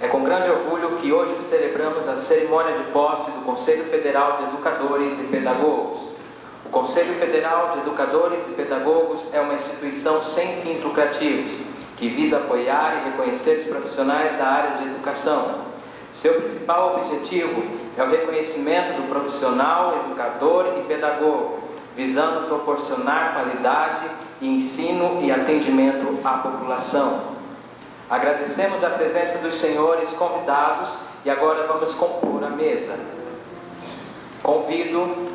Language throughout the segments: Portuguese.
É com grande orgulho que hoje celebramos a cerimônia de posse do Conselho Federal de Educadores e Pedagogos. O Conselho Federal de Educadores e Pedagogos é uma instituição sem fins lucrativos, que visa apoiar e reconhecer os profissionais da área de educação. Seu principal objetivo é o reconhecimento do profissional, educador e pedagogo, visando proporcionar qualidade e ensino e atendimento à população. Agradecemos a presença dos senhores convidados e agora vamos compor a mesa. Convido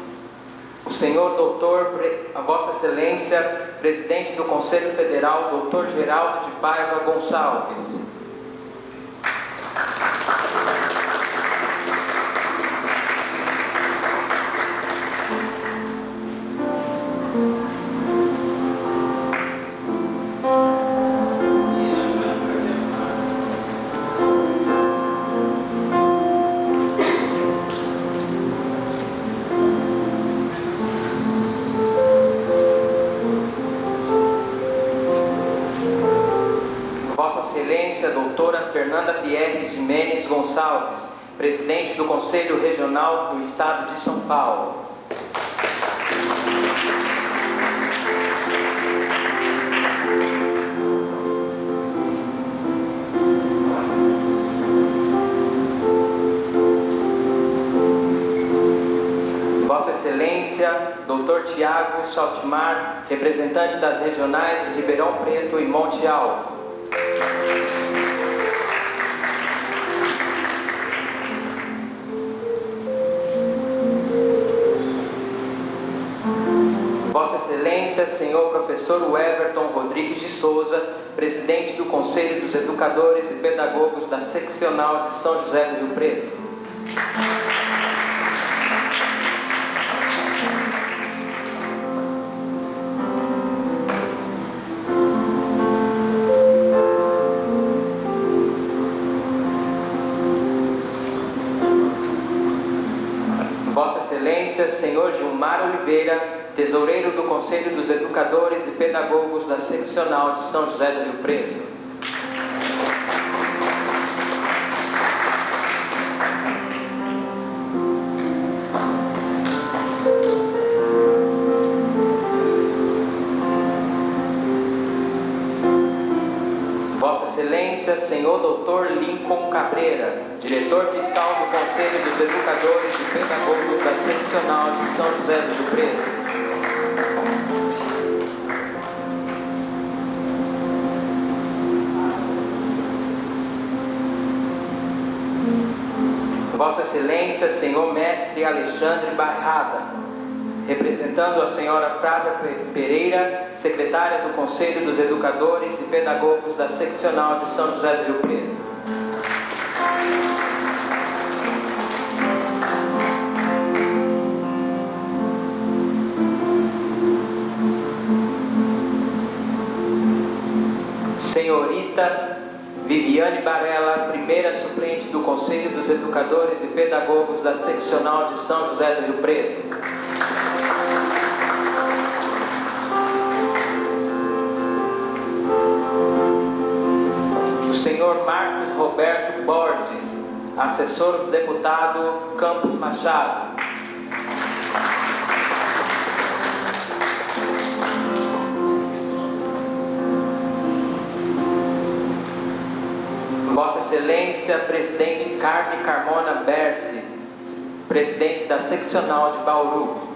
o senhor doutor, a Vossa Excelência, presidente do Conselho Federal, doutor Geraldo de Paiva Gonçalves. Excelência, doutora Fernanda Pierre Jimenez Gonçalves, presidente do Conselho Regional do Estado de São Paulo. Vossa Excelência, doutor Tiago Saltimar, representante das regionais de Ribeirão Preto e Monte Alto. Vossa Excelência, senhor professor Everton Rodrigues de Souza, presidente do Conselho dos Educadores e Pedagogos da Seccional de São José do Rio Preto. Vossa Excelência, senhor Gilmar Oliveira, tesoureiro do Conselho dos Educadores e Pedagogos da Seccional de São José do Rio Preto. Vossa Excelência, senhor doutor Lincoln Cabreira, diretor fiscal do Conselho dos Educadores e Pedagogos da Seccional de São José do Rio Preto. Vossa Excelência, senhor mestre Alexandre Barrada, representando a senhora Flávia Pereira, secretária do Conselho dos Educadores e Pedagogos da Seccional de São José do Rio Preto. Senhorita Viviane Barella, primeira suplente do Conselho dos Educadores e Pedagogos da Seccional de São José do Rio Preto. O senhor Marcos Roberto Borges, assessor do deputado Campos Machado. Vossa Excelência, presidente Carme Carmona Berce, presidente da Seccional de Bauru.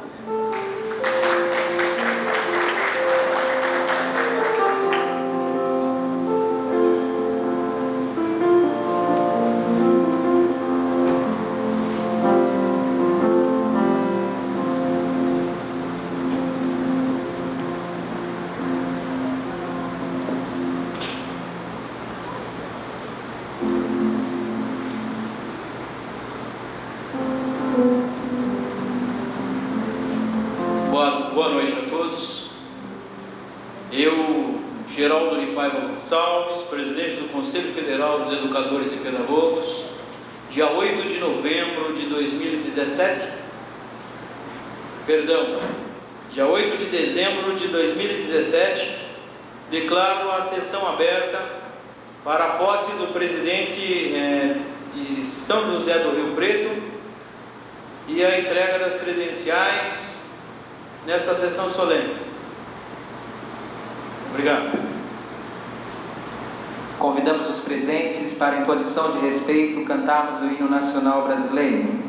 Boa noite a todos. Eu, Geraldo de Paiva Gonçalves, presidente do Conselho Federal dos Educadores e Pedagogos, dia 8 de novembro de 2017, dia 8 de dezembro de 2017, declaro a sessão aberta para a posse do presidente de São José do Rio Preto e a entrega das credenciais nesta sessão solene. Obrigado. Convidamos os presentes para, em posição de respeito, cantarmos o hino nacional brasileiro.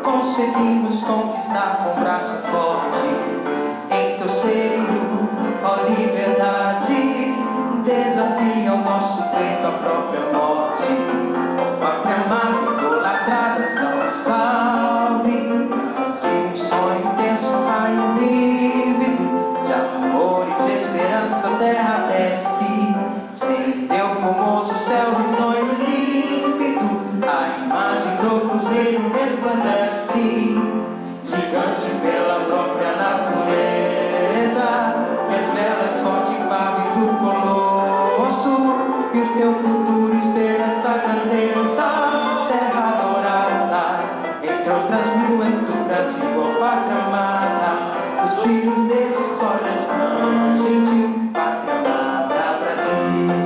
Conseguimos conquistar com braço forte em teu seio, ó liberdade, desafia o nosso peito à própria morte, ó pátria amada, idolatrada, salve, salve, Brasil, um sonho intenso, raio vívido, de amor e de esperança, terra desce, sem teu formoso céu risonho límpido, a imagem do cruzeiro resplandece, gigante pela própria natureza, minhas velas forte pávido colosso, e o teu futuro espelha essa grandeza, terra dourada, entre outras mil és do Brasil, ó pátria amada, os filhos desse sol as mãos, gentil, pátria amada, Brasil.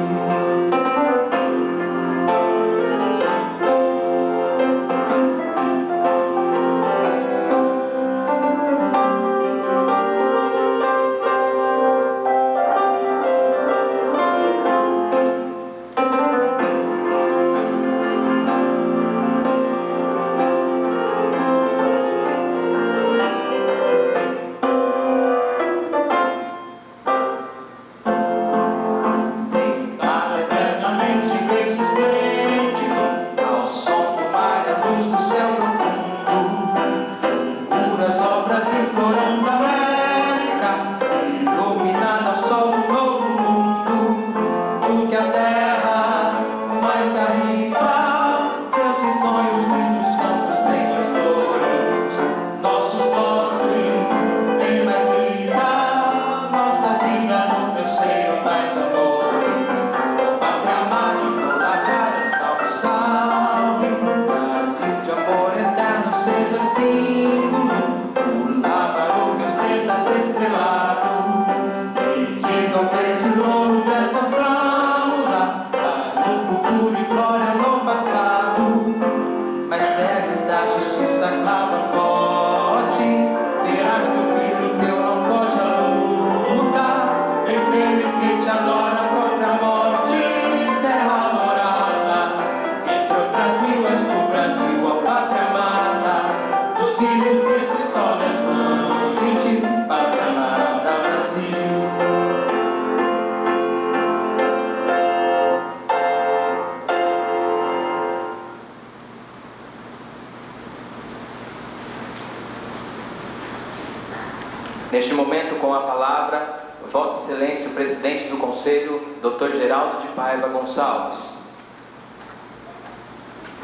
Neste momento, com a palavra, Vossa Excelência, o Presidente do Conselho, Dr. Geraldo de Paiva Gonçalves.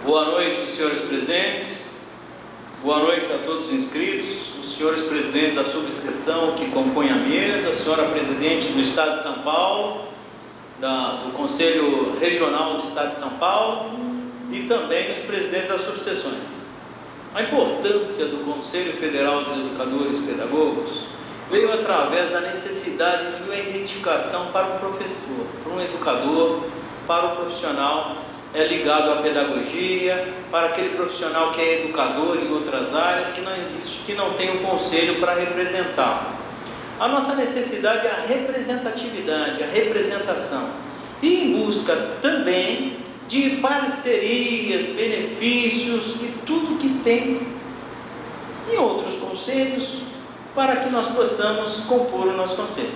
Boa noite, senhores presentes. Boa noite a todos os inscritos, os senhores presidentes da subseção que compõem a mesa, a senhora Presidente do Estado de São Paulo, do Conselho Regional do Estado de São Paulo e também os presidentes das subseções. A importância do Conselho Federal dos Educadores e Pedagogos veio através da necessidade de uma identificação para um professor, para um educador, para o profissional ligado à pedagogia, para aquele profissional que é educador em outras áreas, que não existe, que não tem um conselho para representá-lo. A nossa necessidade é a representatividade, a representação, e em busca também de parcerias, benefícios e tudo que tem em outros conselhos para que nós possamos compor o nosso conselho.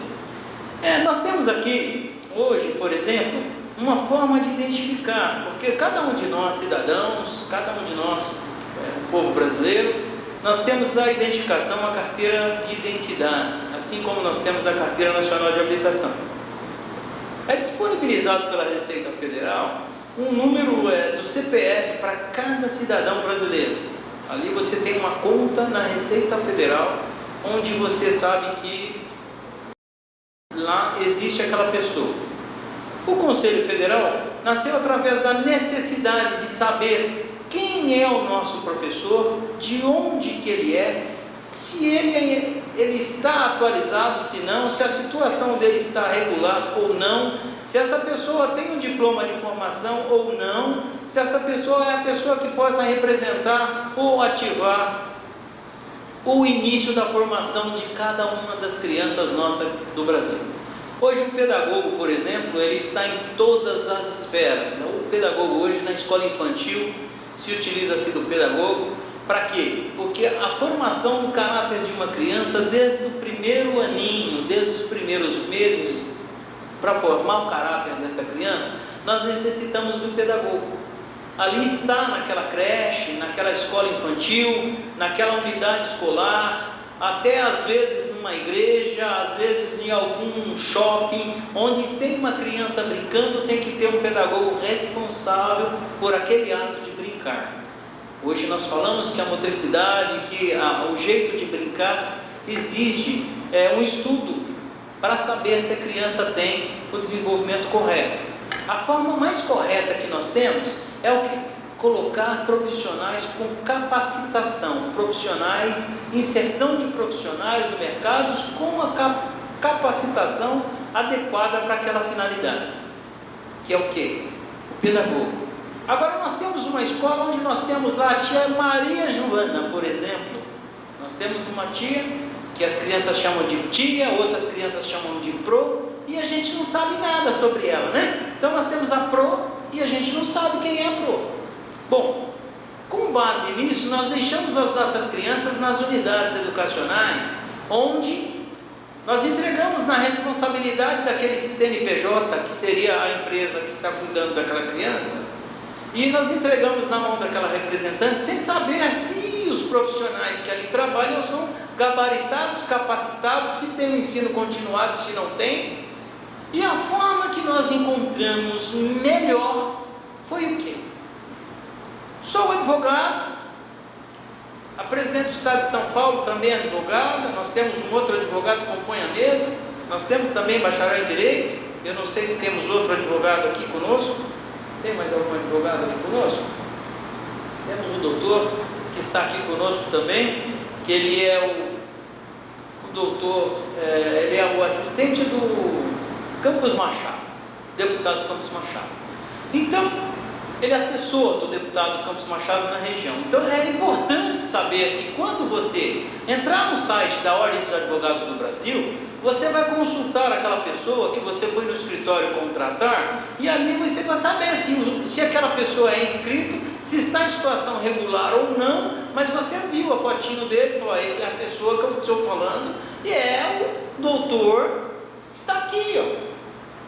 Nós temos aqui, hoje, por exemplo, uma forma de identificar, porque cada um de nós, cidadãos, cada um de nós, o povo brasileiro, nós temos a identificação, a carteira de identidade, assim como nós temos a carteira nacional de habilitação. É disponibilizado pela Receita Federal um número do CPF para cada cidadão brasileiro. Ali você tem uma conta na Receita Federal, onde você sabe que lá existe aquela pessoa. O Conselho Federal nasceu através da necessidade de saber quem é o nosso professor, de onde que ele é, se ele está atualizado, se não, se a situação dele está regular ou não, se essa pessoa tem um diploma de formação ou não, se essa pessoa é a pessoa que possa representar ou ativar o início da formação de cada uma das crianças nossas do Brasil. Hoje o pedagogo, por exemplo, ele está em todas as esferas. O pedagogo hoje na escola infantil se utiliza-se do pedagogo. Para quê? Porque a formação do caráter de uma criança desde o primeiro aninho, desde os primeiros meses, para formar o caráter desta criança, nós necessitamos do pedagogo. Ali está naquela creche, naquela escola infantil, naquela unidade escolar, até às vezes numa igreja, às vezes em algum shopping, onde tem uma criança brincando, tem que ter um pedagogo responsável por aquele ato de brincar. Hoje nós falamos que a motricidade, que o jeito de brincar exige um estudo para saber se a criança tem o desenvolvimento correto. A forma mais correta que nós temos é o que? Colocar profissionais com capacitação, inserção de profissionais no mercado com a capacitação adequada para aquela finalidade, que é o que? O pedagogo. Agora nós temos uma escola onde nós temos lá a tia Maria Joana, por exemplo. Nós temos uma tia que as crianças chamam de tia, outras crianças chamam de pro, e a gente não sabe nada sobre ela, né? Então nós temos a pro e a gente não sabe quem é a pro. Bom, com base nisso, nós deixamos as nossas crianças nas unidades educacionais, onde nós entregamos na responsabilidade daquele CNPJ, que seria a empresa que está cuidando daquela criança, e nós entregamos na mão daquela representante, sem saber se os profissionais que ali trabalham são gabaritados, capacitados, se tem o ensino continuado, se não tem. E a forma que nós encontramos melhor foi o quê? Sou advogado, a presidente do Estado de São Paulo também é advogada, nós temos um outro advogado que compõe a mesa, nós temos também bacharel em Direito, eu não sei se temos outro advogado aqui conosco. Tem mais algum advogado aqui conosco? Temos o doutor que está aqui conosco também, que ele é o doutor, ele é o assistente do Campos Machado, deputado Campos Machado. Então, ele é assessor do deputado Campos Machado na região. Então, é importante saber que quando você entrar no site da Ordem dos Advogados do Brasil, você vai consultar aquela pessoa que você foi no escritório contratar, e ali você vai saber se aquela pessoa é inscrito, se está em situação regular ou não, mas você viu a fotinho dele e falou: essa é a pessoa que eu estou falando, e é o doutor, está aqui, ó.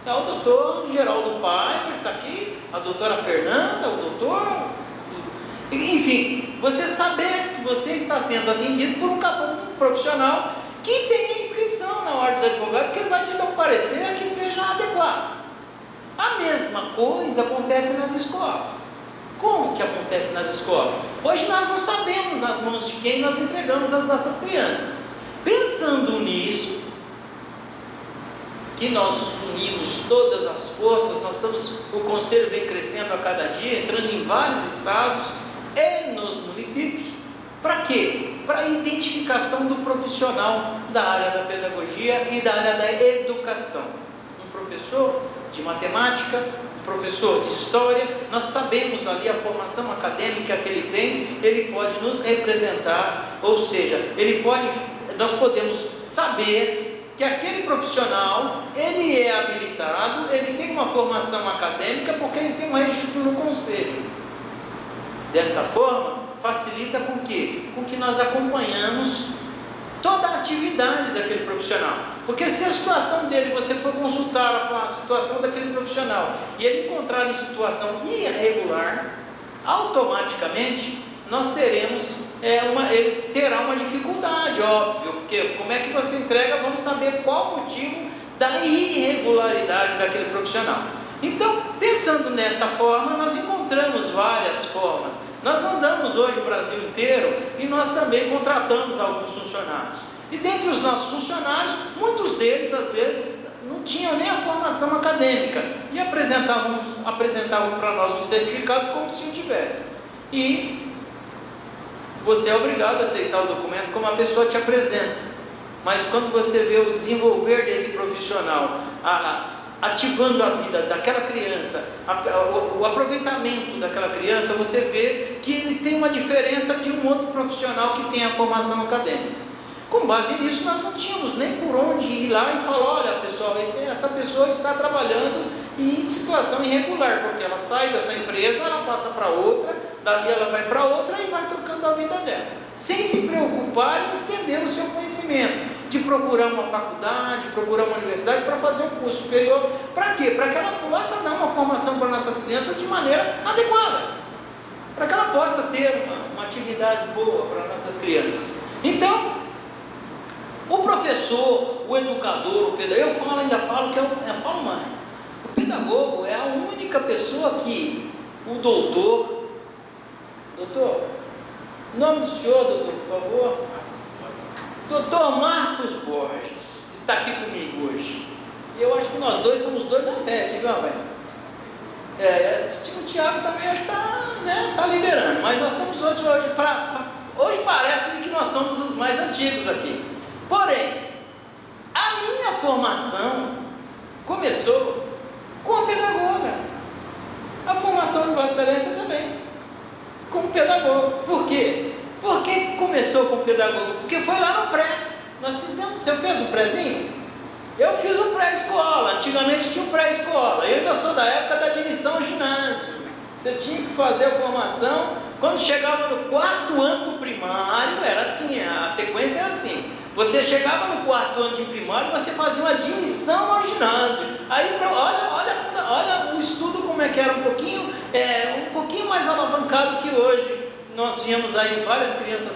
É o doutor Geraldo Paiva, está aqui, a doutora Fernanda, o doutor... Enfim, você saber que você está sendo atendido por um profissional que tem a inscrição na Ordem dos Advogados, que ele vai te dar um parecer que seja adequado. A mesma coisa acontece nas escolas. Como que acontece nas escolas? Hoje nós não sabemos nas mãos de quem nós entregamos as nossas crianças. Pensando nisso, que nós unimos todas as forças, o Conselho vem crescendo a cada dia, entrando em vários estados e nos municípios. Para quê? Para a identificação do profissional da área da pedagogia e da área da educação. Um professor de matemática, um professor de história, nós sabemos ali a formação acadêmica que ele tem, ele pode nos representar, ou seja, nós podemos saber que aquele profissional, ele é habilitado, ele tem uma formação acadêmica, porque ele tem um registro no Conselho. Dessa forma, facilita com quê? Com que nós acompanhamos toda a atividade atividade daquele profissional. Porque se a situação dele, você for consultar a situação daquele profissional e ele encontrar em situação irregular, automaticamente nós teremos ele terá uma dificuldade, óbvio, porque como é que você entrega, vamos saber qual o motivo da irregularidade daquele profissional. Então, pensando nesta forma, nós encontramos várias formas. Nós andamos hoje o Brasil inteiro e nós também contratamos alguns funcionários. E dentre os nossos funcionários, muitos deles às vezes não tinham nem a formação acadêmica e apresentavam para nós um certificado como se o tivesse. E você é obrigado a aceitar o documento como a pessoa te apresenta. Mas quando você vê o desenvolver desse profissional, ativando a vida daquela criança, o aproveitamento daquela criança, você vê que ele tem uma diferença de um outro profissional que tem a formação acadêmica. Com base nisso, nós não tínhamos nem por onde ir lá e falar: olha pessoal, essa pessoa está trabalhando em situação irregular, porque ela sai dessa empresa, ela passa para outra, dali ela vai para outra e vai trocando a vida dela, sem se preocupar em estender o seu conhecimento, de procurar uma faculdade, procurar uma universidade para fazer um curso superior. Para quê? Para que ela possa dar uma formação para nossas crianças de maneira adequada, para que ela possa ter uma atividade boa para nossas crianças. Então, o professor, o educador, o pedagogo, eu falo mais. O pedagogo é a única pessoa que o doutor, nome do senhor, doutor, por favor? Doutor Marcos Borges está aqui comigo hoje. E eu acho que nós dois somos dois mais velhos, viu, velho? O Tiago também acho que está liderando, mas nós estamos hoje hoje parece-me que nós somos os mais antigos aqui. Porém, a minha formação começou com a pedagoga. A formação de Vossa Excelência também, como pedagogo. Por quê? Por que começou com o pedagogo? Porque foi lá no pré. Você fez o prézinho? Eu fiz o pré-escola. Antigamente tinha o pré-escola. Eu ainda sou da época da admissão ao ginásio. Você tinha que fazer a formação. Quando chegava no 4º ano do primário, era assim, a sequência era assim. Você chegava no 4º ano de primário, você fazia uma admissão ao ginásio. Aí, olha o estudo como é que era um pouquinho mais alavancado que hoje. Nós vimos aí várias crianças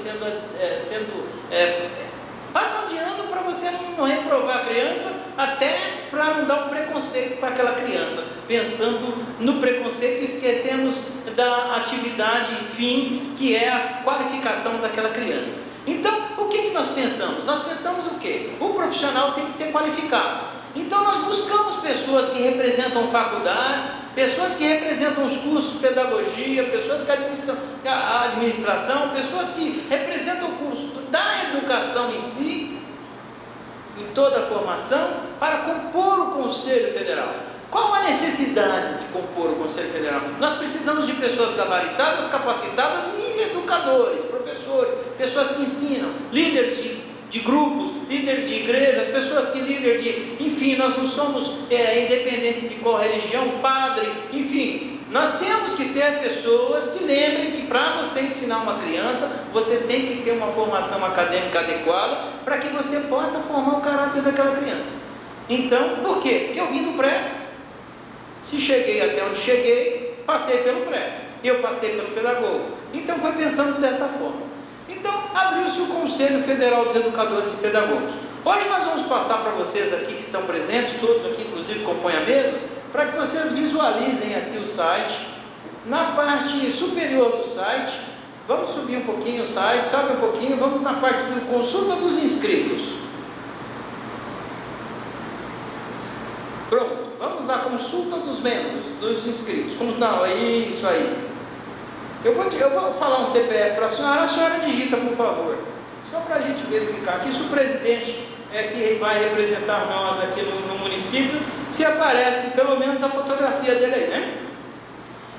passando de ano para você não reprovar a criança, até para não dar um preconceito para aquela criança. Pensando no preconceito, esquecemos da atividade fim, que é a qualificação daquela criança. Então, o que nós pensamos? Nós pensamos o quê? O profissional tem que ser qualificado. Então nós buscamos pessoas que representam faculdades, pessoas que representam os cursos de pedagogia, pessoas que administram a administração, pessoas que representam o curso da educação em si, em toda a formação, para compor o Conselho Federal. Qual a necessidade de compor o Conselho Federal? Nós precisamos de pessoas gabaritadas, capacitadas e educadores, professores, pessoas que ensinam, líderes de grupos, líderes de igrejas, pessoas que enfim, nós não somos independentes de qual religião, padre, enfim, nós temos que ter pessoas que lembrem que para você ensinar uma criança, você tem que ter uma formação acadêmica adequada, para que você possa formar o caráter daquela criança. Então, por quê? Porque eu vim do pré, se cheguei até onde cheguei, passei pelo pré, eu passei pelo pedagogo, então foi pensando desta forma. Então, abriu-se o Conselho Federal dos Educadores e Pedagogos. Hoje nós vamos passar para vocês aqui que estão presentes, todos aqui inclusive compõem a mesa, para que vocês visualizem aqui o site. Na parte superior do site, vamos subir um pouquinho o site, sobe um pouquinho, vamos na parte do consulta dos inscritos. Pronto, vamos na consulta dos membros, dos inscritos. Não, é isso aí. Eu vou falar um CPF para a senhora digita, por favor, só para a gente verificar aqui se o presidente que vai representar nós aqui no município, se aparece pelo menos a fotografia dele aí, né?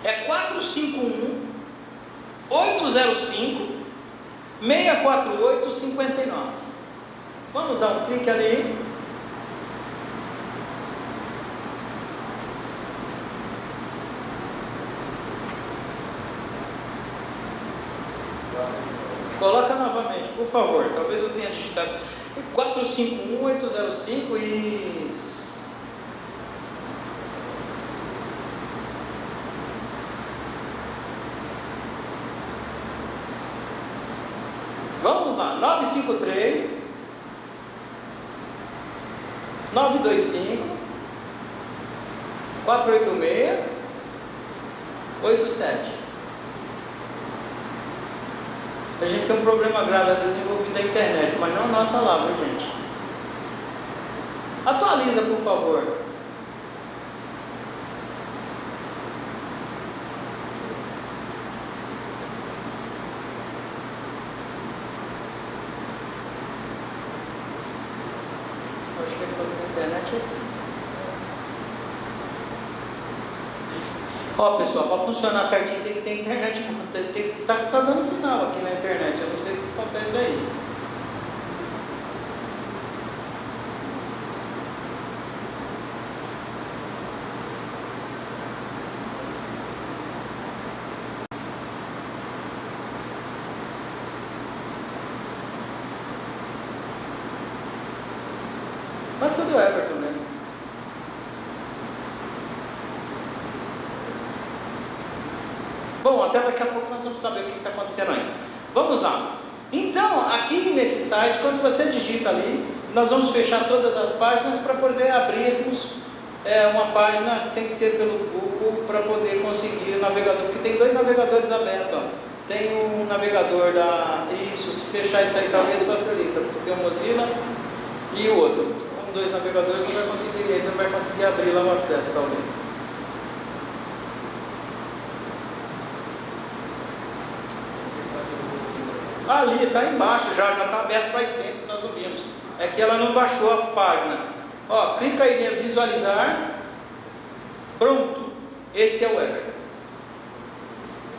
É 451-805-648-59. Vamos dar um clique ali. Coloca novamente, por favor. Talvez eu tenha digitado. 451-805 e... Vamos lá, 953 925 486 87. A gente tem um problema grave às vezes envolvido na internet, mas não a nossa lá, viu, gente? Atualiza, por favor. Acho que é quando a internet. Ó, pessoal, para funcionar certinho tem que ter internet, tá dando sinal aqui na internet, eu não sei o que acontece aí. Pode ser do Everton, né? Bom, até daqui a pouco nós vamos saber o que está acontecendo aí. Vamos lá. Então, aqui nesse site, quando você digita ali, nós vamos fechar todas as páginas para poder abrirmos uma página sem ser pelo Google, para poder conseguir o navegador, porque tem dois navegadores abertos. Ó. Tem um navegador da... Isso, se fechar isso aí talvez facilita, porque tem o Mozilla e o outro. Com dois navegadores não vai conseguir abrir lá o acesso, talvez. Ali, está embaixo, já está aberto faz tempo que nós não vimos. É que ela não baixou a página. Ó, clica aí em visualizar. Pronto, esse é o Everton.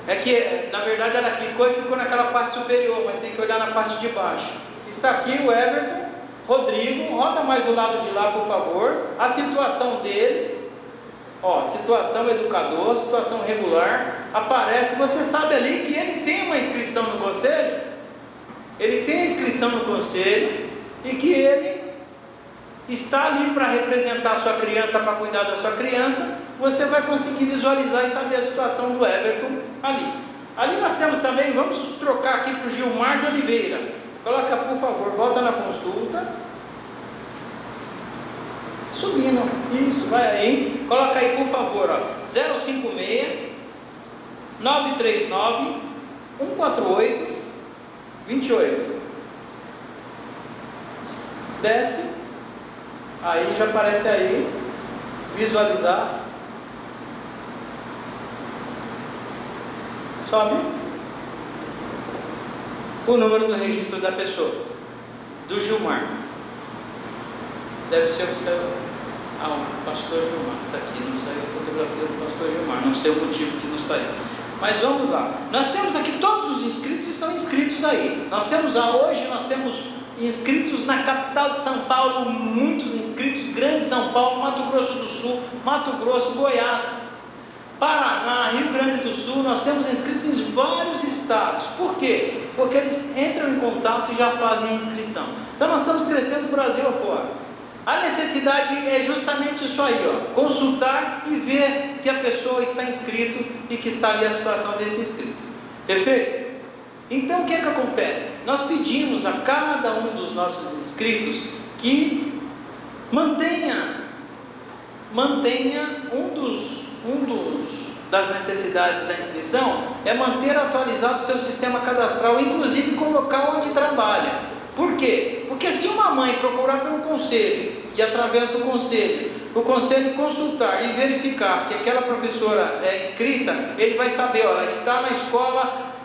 É que, na verdade, ela clicou e ficou naquela parte superior, mas tem que olhar na parte de baixo. Está aqui o Everton, Rodrigo, roda mais o lado de lá, por favor. A situação dele, ó, situação educador, situação regular, aparece, você sabe ali que ele tem uma inscrição no conselho? Ele tem inscrição no conselho e que ele está ali para representar a sua criança, para cuidar da sua criança. Você vai conseguir visualizar e saber a situação do Everton ali. Ali nós temos também, vamos trocar aqui para o Gilmar de Oliveira. Coloca, por favor, volta na consulta. Subindo, isso, vai aí. Coloca aí, por favor, ó, 056 939 148 28. Desce. Aí já aparece aí. Visualizar. Sobe. O número do registro da pessoa. Do Gilmar. Deve ser o seu. O pastor Gilmar. Está aqui, não saiu a fotografia do pastor Gilmar. Não sei o motivo que não saiu. Mas vamos lá. Nós temos aqui, todos os inscritos estão inscritos aí. Hoje nós temos inscritos na capital de São Paulo, muitos inscritos, Grande São Paulo, Mato Grosso do Sul, Mato Grosso, Goiás, Paraná, Rio Grande do Sul. Nós temos inscritos em vários estados. Por quê? Porque eles entram em contato e já fazem a inscrição. Então nós estamos crescendo o Brasil afora. A necessidade é justamente isso aí, ó, consultar e ver que a pessoa está inscrito e que está ali a situação desse inscrito. Perfeito? Então o que é que acontece? Nós pedimos a cada um dos nossos inscritos que mantenha das necessidades da inscrição é manter atualizado o seu sistema cadastral, inclusive com o local onde trabalha. Por quê? Porque se uma mãe procurar pelo conselho e através do conselho, o conselho consultar e verificar que aquela professora é inscrita, ele vai saber, ó, ela está na escola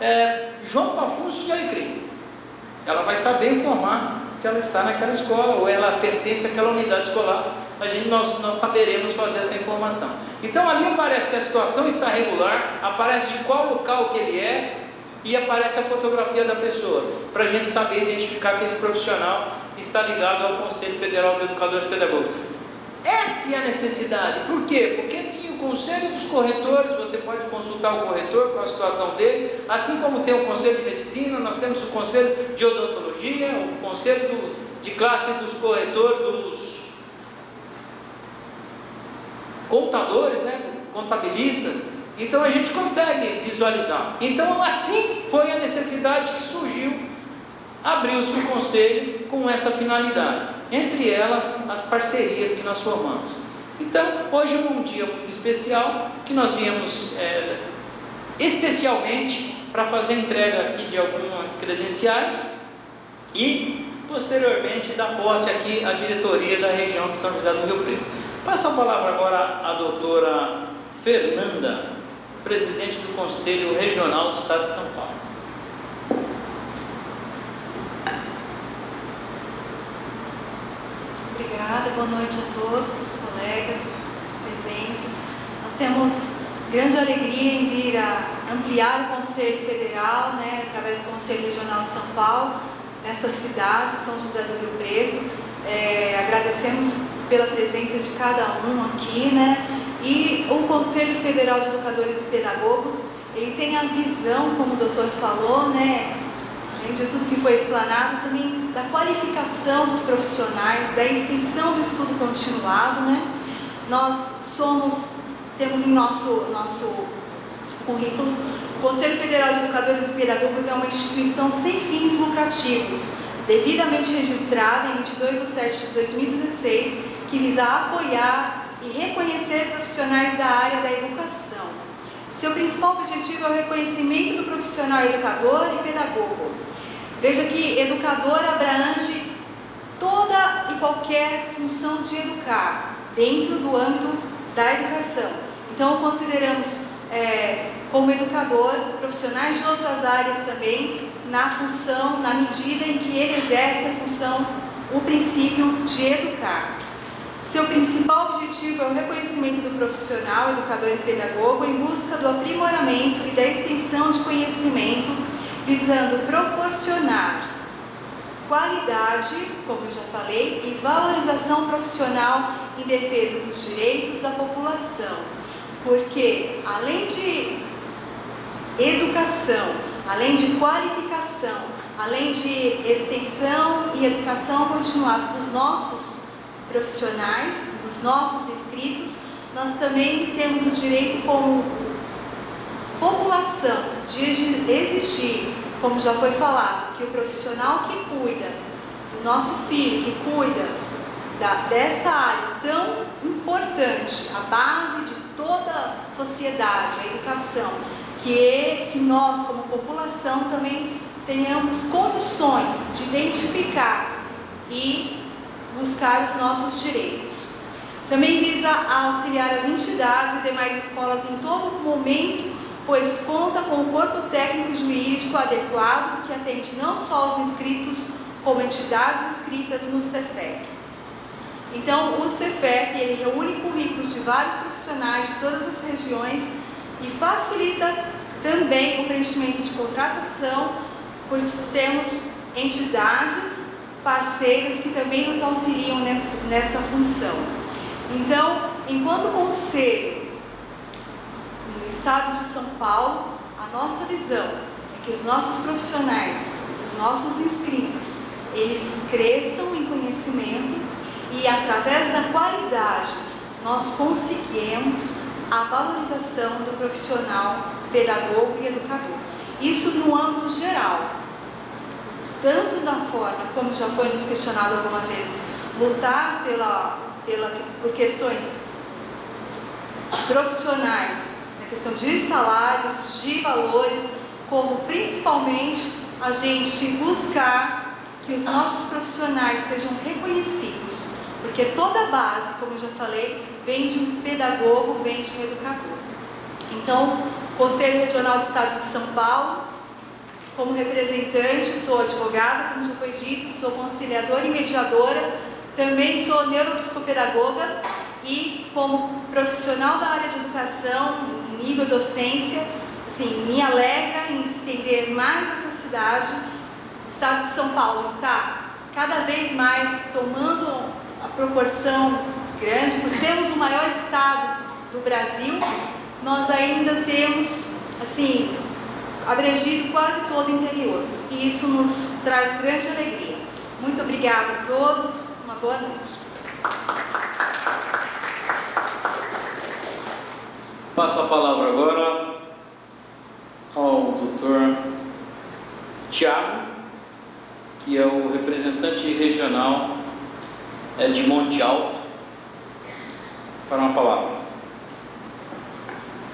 João Pafúncio de Alecrim. Ela vai saber informar que ela está naquela escola, ou ela pertence àquela unidade escolar. Nós saberemos fazer essa informação. Então ali aparece que a situação está regular, aparece de qual local que ele é, e aparece a fotografia da pessoa, para a gente saber identificar que esse profissional está ligado ao Conselho Federal dos Educadores Pedagógicos. Essa é a necessidade. Por quê? Porque tinha o Conselho dos Corretores, você pode consultar o corretor com a situação dele, assim como tem o Conselho de Medicina, nós temos o Conselho de Odontologia, o Conselho de classe dos corretores, dos contadores, contabilistas. Então a gente consegue visualizar. Então assim foi a necessidade que surgiu, abriu-se o conselho com essa finalidade, entre elas as parcerias que nós formamos. Então hoje é um dia muito especial, que nós viemos especialmente para fazer entrega aqui de algumas credenciais e posteriormente dar posse aqui à diretoria da região de São José do Rio Preto. Passo a palavra agora à doutora Fernanda, presidente do Conselho Regional do Estado de São Paulo. Obrigada, boa noite a todos, colegas presentes. Nós temos grande alegria em vir a ampliar o Conselho Federal, através do Conselho Regional de São Paulo, nesta cidade, São José do Rio Preto. Agradecemos pela presença de cada um aqui, E o Conselho Federal de Educadores e Pedagogos, ele tem a visão, como o doutor falou, além de tudo que foi explanado, também da qualificação dos profissionais, da extensão do estudo continuado, Nós temos em nosso currículo, o Conselho Federal de Educadores e Pedagogos é uma instituição sem fins lucrativos, devidamente registrada em 22/7/2016, que visa apoiar e reconhecer profissionais da área da educação. Seu principal objetivo é o reconhecimento do profissional educador e pedagogo. Veja que educador abrange toda e qualquer função de educar, dentro do âmbito da educação. Então, consideramos como educador profissionais de outras áreas também, na função, na medida em que ele exerce a função, o princípio de educar. Seu principal objetivo é o reconhecimento do profissional, educador e pedagogo em busca do aprimoramento e da extensão de conhecimento, visando proporcionar qualidade, como eu já falei, e valorização profissional em defesa dos direitos da população. Porque, além de educação, além de qualificação, além de extensão e educação continuada dos nossos profissionais, dos nossos inscritos, nós também temos o direito como população de exigir, como já foi falado, que o profissional que cuida do nosso filho, que cuida desta área tão importante, a base de toda a sociedade, a educação, que nós como população também tenhamos condições de identificar e buscar os nossos direitos. Também visa auxiliar as entidades e demais escolas em todo momento, pois conta com o corpo técnico e jurídico adequado que atende não só os inscritos, como entidades inscritas no CEFEP. Então, o CEFEP, ele reúne currículos de vários profissionais de todas as regiões e facilita também o preenchimento de contratação, pois temos entidades parceiras que também nos auxiliam nessa função. Então, enquanto conselho no estado de São Paulo, a nossa visão é que os nossos profissionais, os nossos inscritos, eles cresçam em conhecimento e, através da qualidade, nós conseguimos a valorização do profissional pedagogo e educador. Isso no âmbito geral, tanto da forma, como já foi nos questionado algumas vezes, lutar por questões profissionais, na questão de salários, de valores, como principalmente a gente buscar que os nossos profissionais sejam reconhecidos, porque toda a base, como eu já falei, vem de um pedagogo, vem de um educador. Então, Conselho Regional do Estado de São Paulo, como representante, sou advogada, como já foi dito, sou conciliadora e mediadora, também sou neuropsicopedagoga e, como profissional da área de educação, em nível docência, assim, me alegra em estender mais essa cidade. O Estado de São Paulo está cada vez mais tomando a proporção grande, por sermos o maior estado do Brasil, nós ainda temos, assim, abrangido quase todo o interior, e isso nos traz grande alegria. Muito obrigada a todos, uma boa noite. Passo a palavra agora ao Dr. Tiago, que é o representante regional de Monte Alto, para uma palavra.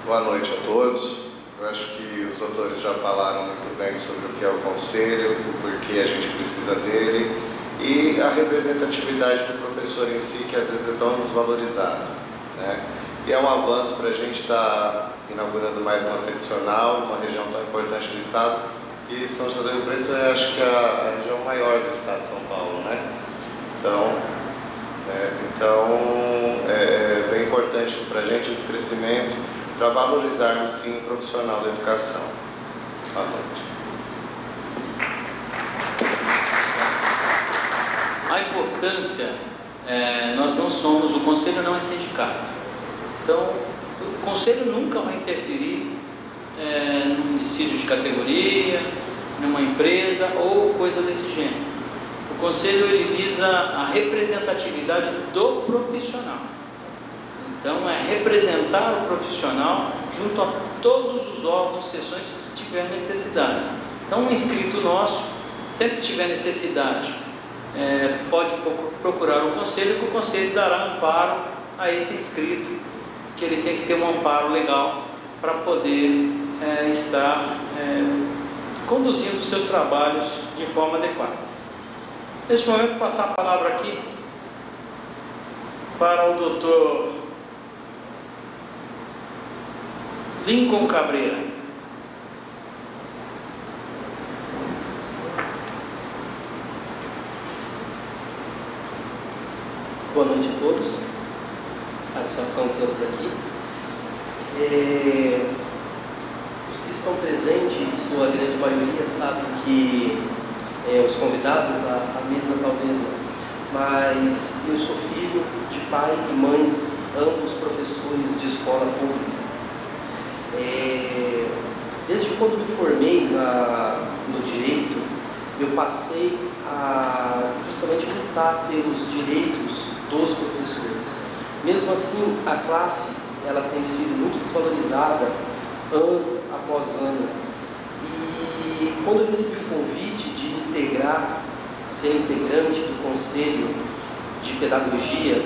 Boa noite a todos. Eu acho que os doutores já falaram muito bem sobre o que é o Conselho, o porquê a gente precisa dele e a representatividade do professor em si, que às vezes é tão desvalorizado, né? E é um avanço para a gente estar inaugurando mais uma seccional, numa região tão importante do estado, que São José do Rio Preto é, acho que, a região maior do estado de São Paulo, né? Então é bem importante isso para a gente, esse crescimento, para valorizarmos sim o profissional da educação. Boa noite. A importância, nós não somos, o Conselho não é sindicato. Então, o Conselho nunca vai interferir num dissídio de categoria, numa empresa ou coisa desse gênero. O Conselho ele visa a representatividade do profissional. Então, é representar o profissional junto a todos os órgãos, sessões que tiver necessidade. Então, um inscrito nosso, sempre que tiver necessidade, pode procurar o Conselho, que o Conselho dará amparo a esse inscrito, que ele tem que ter um amparo legal para poder estar conduzindo os seus trabalhos de forma adequada. Neste momento, vou passar a palavra aqui para o Dr. Lincoln Cabreira. Boa noite a todos. Satisfação tê-los aqui. Os que estão presentes, em sua grande maioria, sabem que os convidados, a mesa talvez não, mas eu sou filho de pai e mãe, ambos professores de escola pública. Desde quando me formei no direito, eu passei a justamente lutar pelos direitos dos professores. Mesmo assim, a classe ela tem sido muito desvalorizada ano após ano. E quando eu recebi o convite de ser integrante do Conselho de Pedagogia,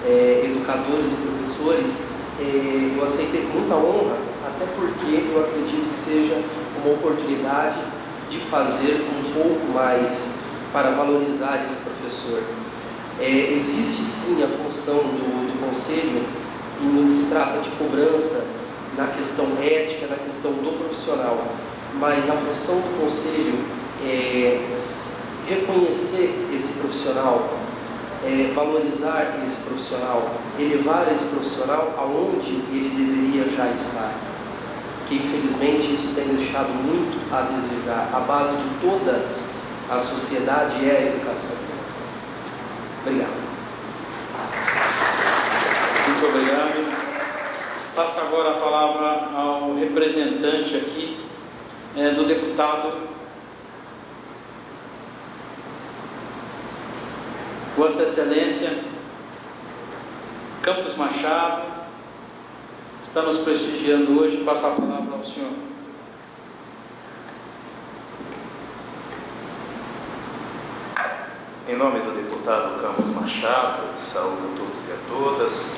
educadores e professores, eu aceitei com muita honra, até porque eu acredito que seja uma oportunidade de fazer um pouco mais para valorizar esse professor. Existe sim a função do Conselho no que se trata de cobrança na questão ética, na questão do profissional, mas a função do Conselho é reconhecer esse profissional, valorizar esse profissional, elevar esse profissional aonde ele deveria já estar, que infelizmente isso tem deixado muito a desejar. A base de toda a sociedade é a educação. Obrigado. Muito obrigado. Passo agora a palavra ao representante aqui do deputado Vossa Excelência Campos Machado, está nos prestigiando hoje. Passo a palavra ao senhor. Em nome do deputado Campos Machado, saúdo a todos e a todas,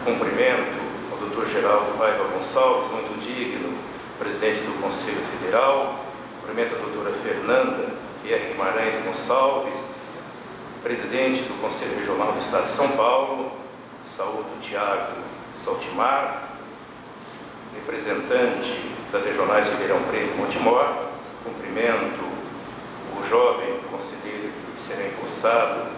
cumprimento ao doutor Geraldo Paiva Gonçalves, muito digno, presidente do Conselho Federal, cumprimento a doutora Fernanda Pierre Guimarães Gonçalves, presidente do Conselho Regional do Estado de São Paulo, saúdo o Tiago Saltimar, representante das regionais de Ribeirão Preto e Montemor, cumprimento o jovem conselheiro que será empossado,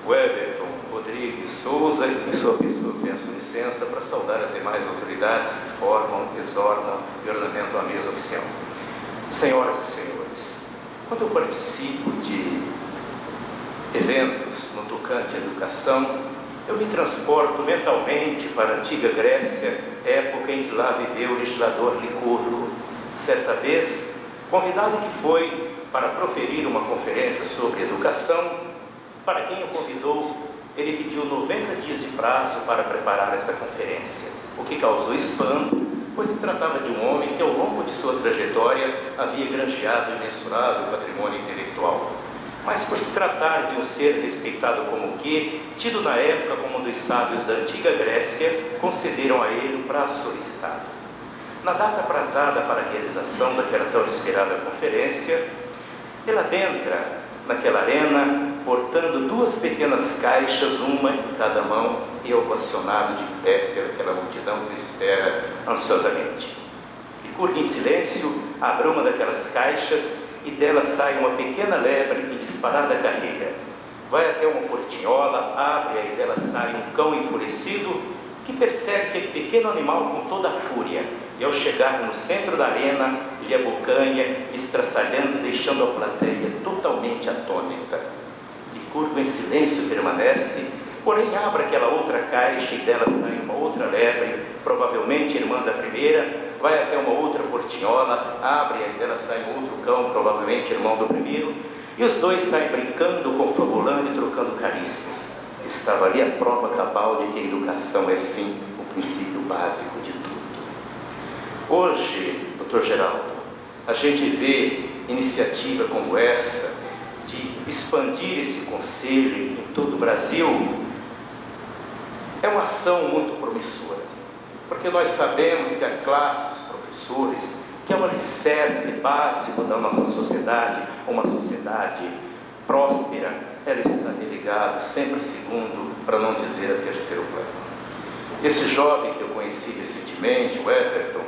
o Everton Rodrigues Souza, e em sua pessoa peço licença para saudar as demais autoridades que formam, exornam e ornamentam a mesa oficial. Senhoras e senhores, quando eu participo de eventos no tocante à educação, eu me transporto mentalmente para a antiga Grécia, época em que lá viveu o legislador Licurgo. Certa vez, convidado que foi para proferir uma conferência sobre educação. Para quem o convidou, ele pediu 90 dias de prazo para preparar essa conferência, o que causou espanto, pois se tratava de um homem que ao longo de sua trajetória havia granjeado imensurável patrimônio intelectual. Mas por se tratar de um ser respeitado como que, tido na época como um dos sábios da antiga Grécia, concederam a ele o prazo solicitado. Na data aprazada para a realização daquela tão esperada conferência, ele adentra naquela arena, portando 2 pequenas caixas, uma em cada mão, e é ovacionado de pé pelaquela multidão que o espera ansiosamente. E curva em silêncio, abre uma daquelas caixas e dela sai uma pequena lebre em disparada carreira. Vai até uma portinhola, abre e dela sai um cão enfurecido que persegue aquele pequeno animal com toda a fúria. E ao chegar no centro da arena, lhe abocanha, estraçalhando, deixando a plateia totalmente atônita. Licurgo em silêncio permanece, porém abre aquela outra caixa e dela sai uma outra lebre, provavelmente irmã da primeira, vai até uma outra portinhola, abre e dela sai um outro cão, provavelmente irmão do primeiro, e os dois saem brincando, confabulando e trocando carícias. Estava ali a prova cabal de que a educação é sim o princípio básico de tudo. Hoje, Dr. Geraldo, a gente vê iniciativa como essa de expandir esse conselho em todo o Brasil. É uma ação muito promissora, porque nós sabemos que a classe dos professores, que é um alicerce básico da nossa sociedade, uma sociedade próspera, ela está relegada sempre segundo, para não dizer a terceiro plano. Esse jovem que eu conheci recentemente, o Everton,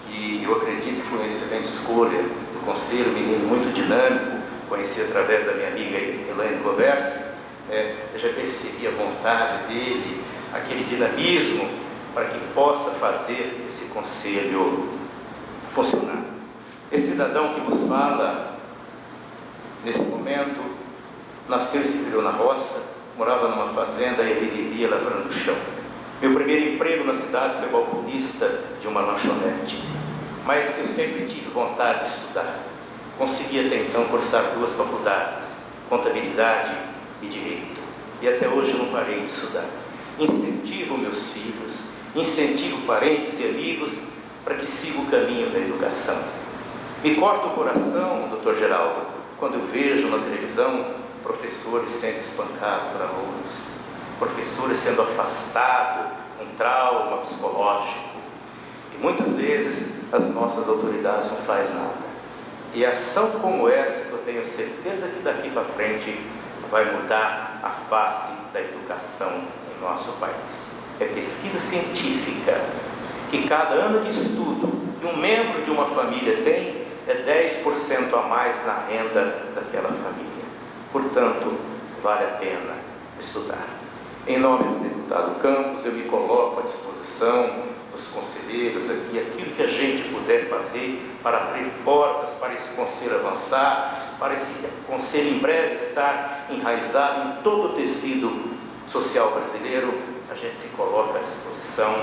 que eu acredito que foi uma excelente escolha do conselho, menino muito dinâmico, conheci através da minha amiga Elaine Converse, eu já percebi a vontade dele, aquele dinamismo para que possa fazer esse conselho funcionar. Esse cidadão que vos fala, nesse momento, nasceu e se criou na roça, morava numa fazenda e ele vivia lavrando o chão. Meu primeiro emprego na cidade foi balconista de uma lanchonete, mas eu sempre tive vontade de estudar. Consegui até então cursar 2 faculdades, contabilidade e direito, e até hoje eu não parei de estudar. Incentivo meus filhos, incentivo parentes e amigos para que sigam o caminho da educação. Me corta o coração, Dr. Geraldo, quando eu vejo na televisão professores sendo espancados por alunos, professores sendo afastados, um trauma psicológico. E muitas vezes as nossas autoridades não fazem nada. E ação como essa, que eu tenho certeza que daqui para frente vai mudar a face da educação em nosso país. É pesquisa científica que cada ano de estudo que um membro de uma família tem é 10% a mais na renda daquela família. Portanto, vale a pena estudar. Em nome do deputado Campos, eu me coloco à disposição dos conselheiros aqui, aquilo que a gente puder fazer para abrir portas para esse conselho avançar, para esse conselho em breve estar enraizado em todo o tecido social brasileiro, a gente se coloca à disposição.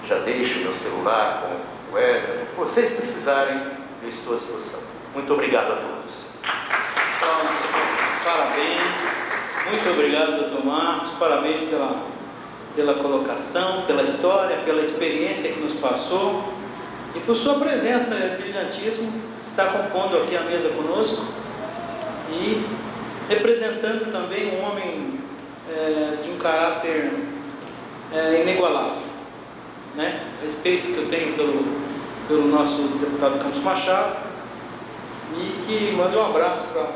Já deixo meu celular com o Everton. Se vocês precisarem, eu estou à disposição. Muito obrigado a todos. Parabéns. Muito obrigado, Dr. Marcos. Parabéns pela colocação, pela história, pela experiência que nos passou e por sua presença, brilhantismo, está compondo aqui a mesa conosco e representando também um homem de um caráter inigualável, né? Respeito que eu tenho pelo nosso deputado Campos Machado e que manda um abraço para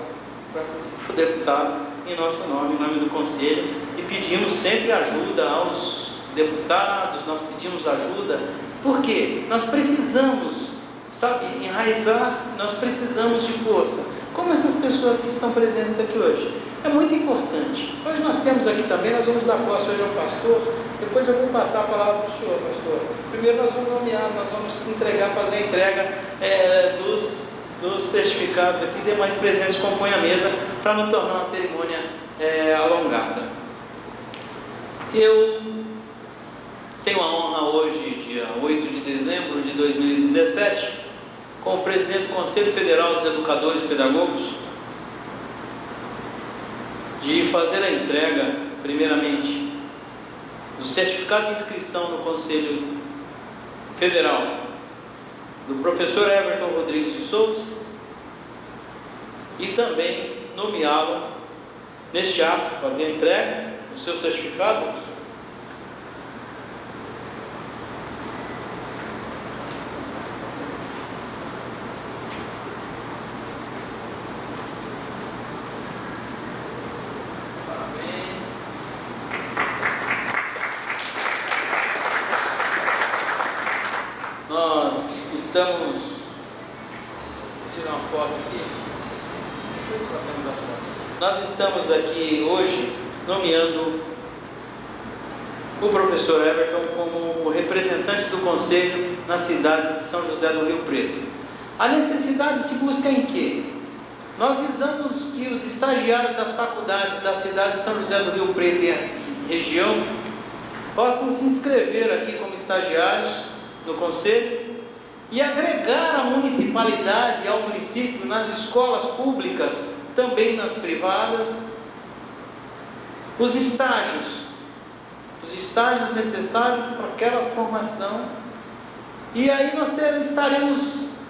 o deputado em nosso nome, em nome do Conselho, e pedimos sempre ajuda aos deputados, nós pedimos ajuda, porque nós precisamos, enraizar, nós precisamos de força, como essas pessoas que estão presentes aqui hoje. É muito importante. Hoje nós temos aqui também, nós vamos dar posse hoje ao pastor, depois eu vou passar a palavra para o senhor, pastor. Primeiro nós vamos nomear, nós vamos entregar, fazer a entrega dos certificados aqui, demais presentes compõem a mesa para não tornar uma cerimônia alongada. Eu tenho a honra hoje, dia 8 de dezembro de 2017, como presidente do Conselho Federal dos Educadores Pedagogos, de fazer a entrega, primeiramente, do certificado de inscrição no Conselho Federal do professor Everton Rodrigues de Souza e também nomeá-lo neste ato, fazer a entrega do seu certificado, professor. Nós estamos, vou tirar uma foto aqui. Nós estamos aqui hoje nomeando o professor Everton como representante do Conselho na cidade de São José do Rio Preto. A necessidade se busca em quê? Nós visamos que os estagiários das faculdades da cidade de São José do Rio Preto e região possam se inscrever aqui como estagiários no Conselho e agregar a municipalidade e ao município nas escolas públicas, também nas privadas, os estágios necessários para aquela formação. E aí nós estaremos,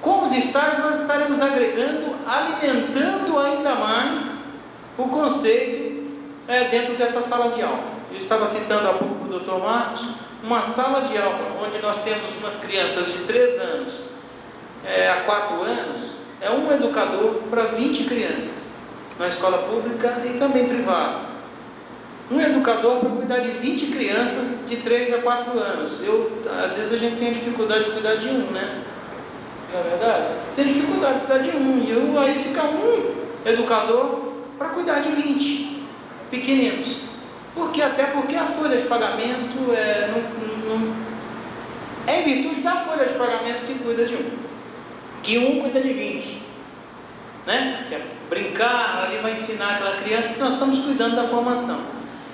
com os estágios, nós estaremos agregando, alimentando ainda mais o conceito dentro dessa sala de aula. Eu estava citando há pouco para o Dr. Marcos, uma sala de aula onde nós temos umas crianças de 3 anos a 4 anos, é um educador para 20 crianças, na escola pública e também privada. Um educador para cuidar de 20 crianças de 3 a 4 anos. Às vezes a gente tem a dificuldade de cuidar de um, né? Não é verdade? Você tem dificuldade de cuidar de um, e aí fica um educador para cuidar de 20 pequeninos. Até porque a folha de pagamento é em virtude da folha de pagamento que cuida de um, que um cuida de 20, né? Que é brincar, ali vai ensinar aquela criança que nós estamos cuidando da formação.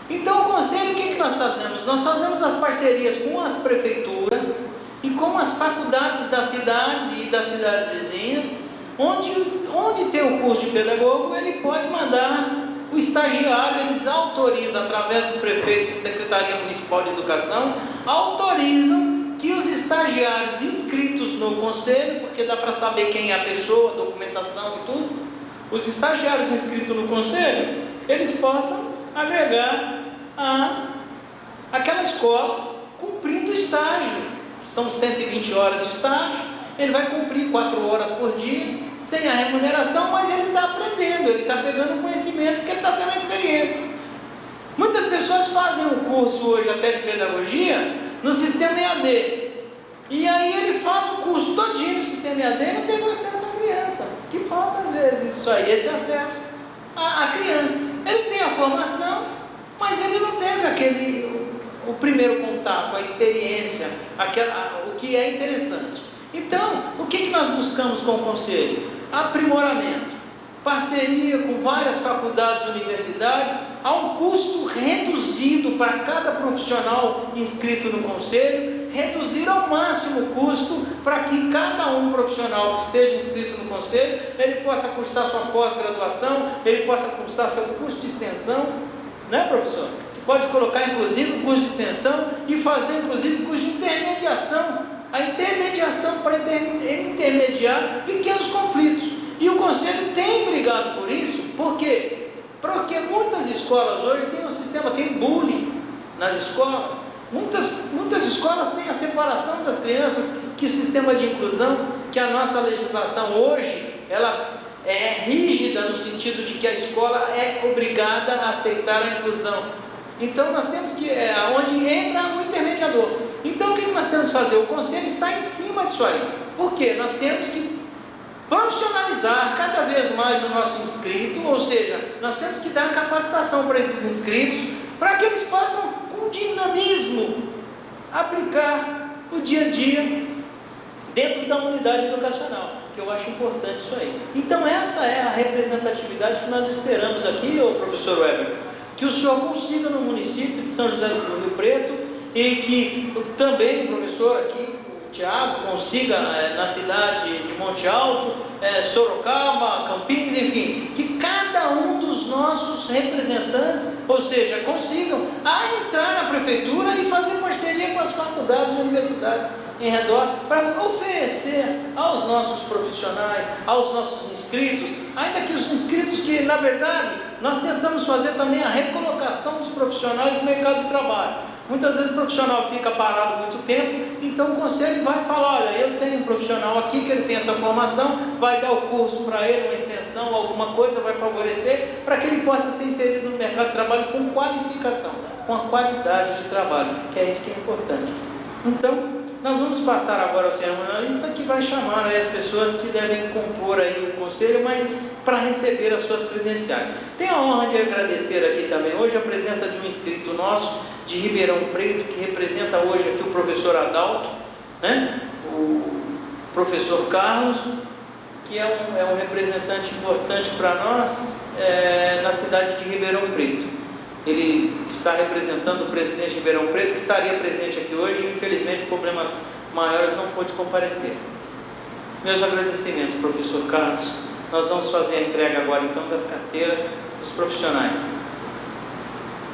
Então o conselho, o que nós fazemos? Nós fazemos as parcerias com as prefeituras e com as faculdades da cidade e das cidades vizinhas, onde tem o curso de pedagogo, ele pode mandar o estagiário, eles autorizam, através do prefeito e Secretaria Municipal de Educação, autorizam que os estagiários inscritos no conselho, porque dá para saber quem é a pessoa, documentação e tudo, os estagiários inscritos no conselho, eles possam agregar aquela escola cumprindo o estágio. São 120 horas de estágio, ele vai cumprir 4 horas por dia, sem a remuneração, mas ele está aprendendo, ele está pegando conhecimento, porque ele está tendo a experiência. Muitas pessoas fazem o curso hoje até de pedagogia no sistema EAD, e aí ele faz o curso todinho no sistema EAD e não tem acesso à criança, que falta às vezes isso aí, esse acesso à criança. Ele tem a formação, mas ele não teve o primeiro contato, a experiência, o que é interessante. Então, o que nós buscamos com o Conselho? Aprimoramento, parceria com várias faculdades e universidades, a um custo reduzido para cada profissional inscrito no Conselho, reduzir ao máximo o custo para que cada profissional que esteja inscrito no Conselho, ele possa cursar sua pós-graduação, ele possa cursar seu curso de extensão, né, professor? Pode colocar inclusive o curso de extensão e fazer inclusive o curso de intermediação, a intermediação para intermediar pequenos conflitos. E o Conselho tem brigado por isso. Por quê? Porque muitas escolas hoje têm um sistema, tem bullying nas escolas. Muitas escolas têm a separação das crianças, que o sistema de inclusão, que a nossa legislação hoje, ela é rígida no sentido de que a escola é obrigada a aceitar a inclusão. Então nós temos que, onde entra o intermediador. Então o que nós temos que fazer? O Conselho está em cima disso aí. Por quê? Nós temos que profissionalizar cada vez mais o nosso inscrito, ou seja, nós temos que dar capacitação para esses inscritos, para que eles possam, com dinamismo, aplicar o dia a dia dentro da unidade educacional, que eu acho importante isso aí. Então essa é a representatividade que nós esperamos aqui, professor Weber, que o senhor consiga no município de São José do Rio Preto, e que também o professor aqui, Tiago, consiga na cidade de Monte Alto, Sorocaba, Campinas, enfim, que cada um dos nossos representantes, ou seja, consigam entrar na prefeitura e fazer parceria com as faculdades e universidades em redor, para oferecer aos nossos profissionais, aos nossos inscritos, ainda que os inscritos que, na verdade, nós tentamos fazer também a recolocação dos profissionais no mercado de trabalho. Muitas vezes o profissional fica parado muito tempo, então o conselho vai falar, olha, eu tenho um profissional aqui que ele tem essa formação, vai dar o curso para ele, uma extensão, alguma coisa, vai favorecer, para que ele possa ser inserido no mercado de trabalho com qualificação, com a qualidade de trabalho, que é isso que é importante. Então, nós vamos passar agora ao cerimonialista, que vai chamar as pessoas que devem compor aí o conselho, mas para receber as suas credenciais. Tenho a honra de agradecer aqui também hoje a presença de um inscrito nosso de Ribeirão Preto, que representa hoje aqui o professor Adalto, né? O professor Carlos, que é um representante importante para nós na cidade de Ribeirão Preto. Ele está representando o presidente de Ribeirão Preto, que estaria presente aqui hoje, e infelizmente por problemas maiores não pôde comparecer. Meus agradecimentos, professor Carlos. Nós vamos fazer a entrega agora então das carteiras dos profissionais.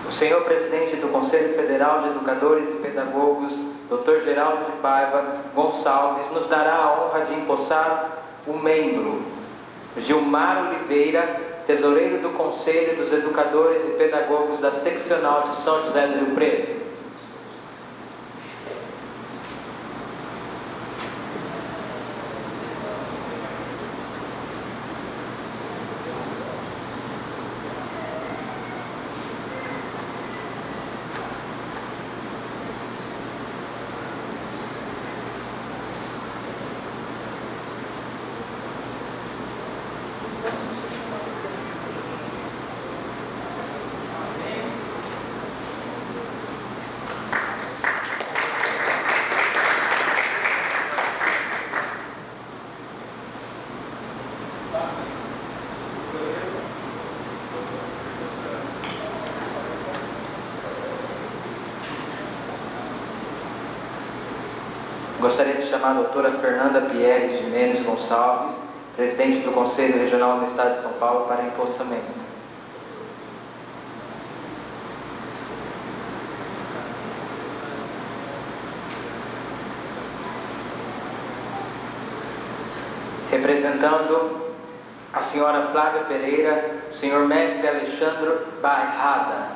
O senhor presidente do Conselho Federal de Educadores e Pedagogos, Dr. Geraldo de Paiva Gonçalves, nos dará a honra de empossar o membro Gilmar Oliveira, tesoureiro do Conselho dos Educadores e Pedagogos da Seccional de São José do Rio Preto. Gostaria de chamar a doutora Fernanda Pierre Jimenez Gonçalves, presidente do Conselho Regional do Estado de São Paulo, para empossamento. Representando a senhora Flávia Pereira, o senhor mestre Alexandre Bairrada.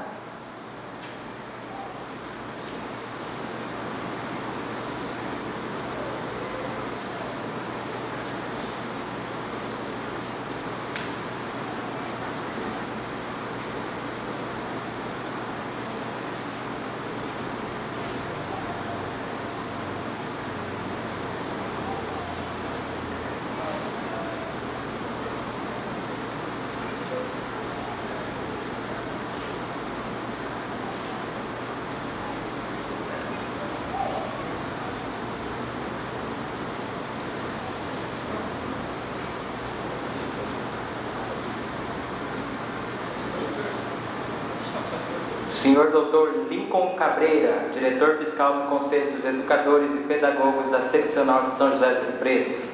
Senhor Dr. Lincoln Cabreira, diretor fiscal do Conselho dos Educadores e Pedagogos da Seccional de São José do Rio Preto.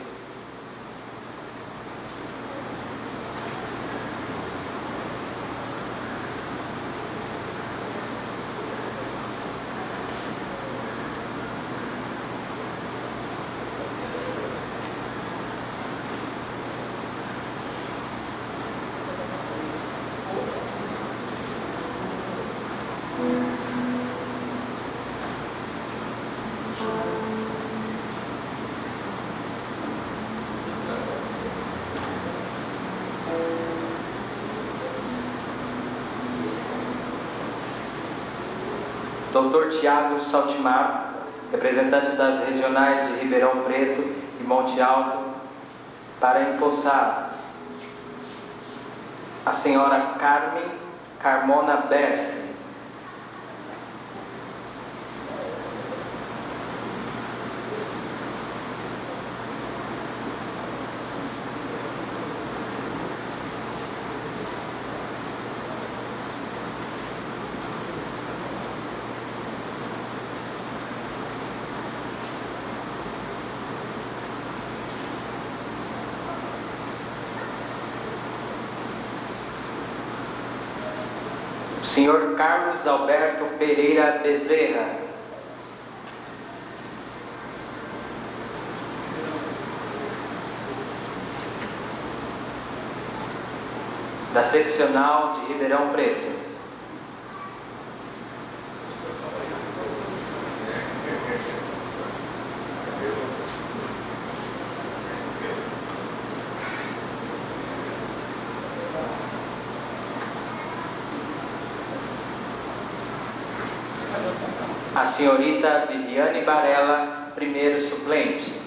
Dr. Tiago Saltimar, representante das regionais de Ribeirão Preto e Monte Alto, para empossar a senhora Carmen Carmona Berce. o senhor Carlos Alberto Pereira Bezerra, da seccional de Ribeirão Preto, a senhorita Viviane Barella, primeiro suplente,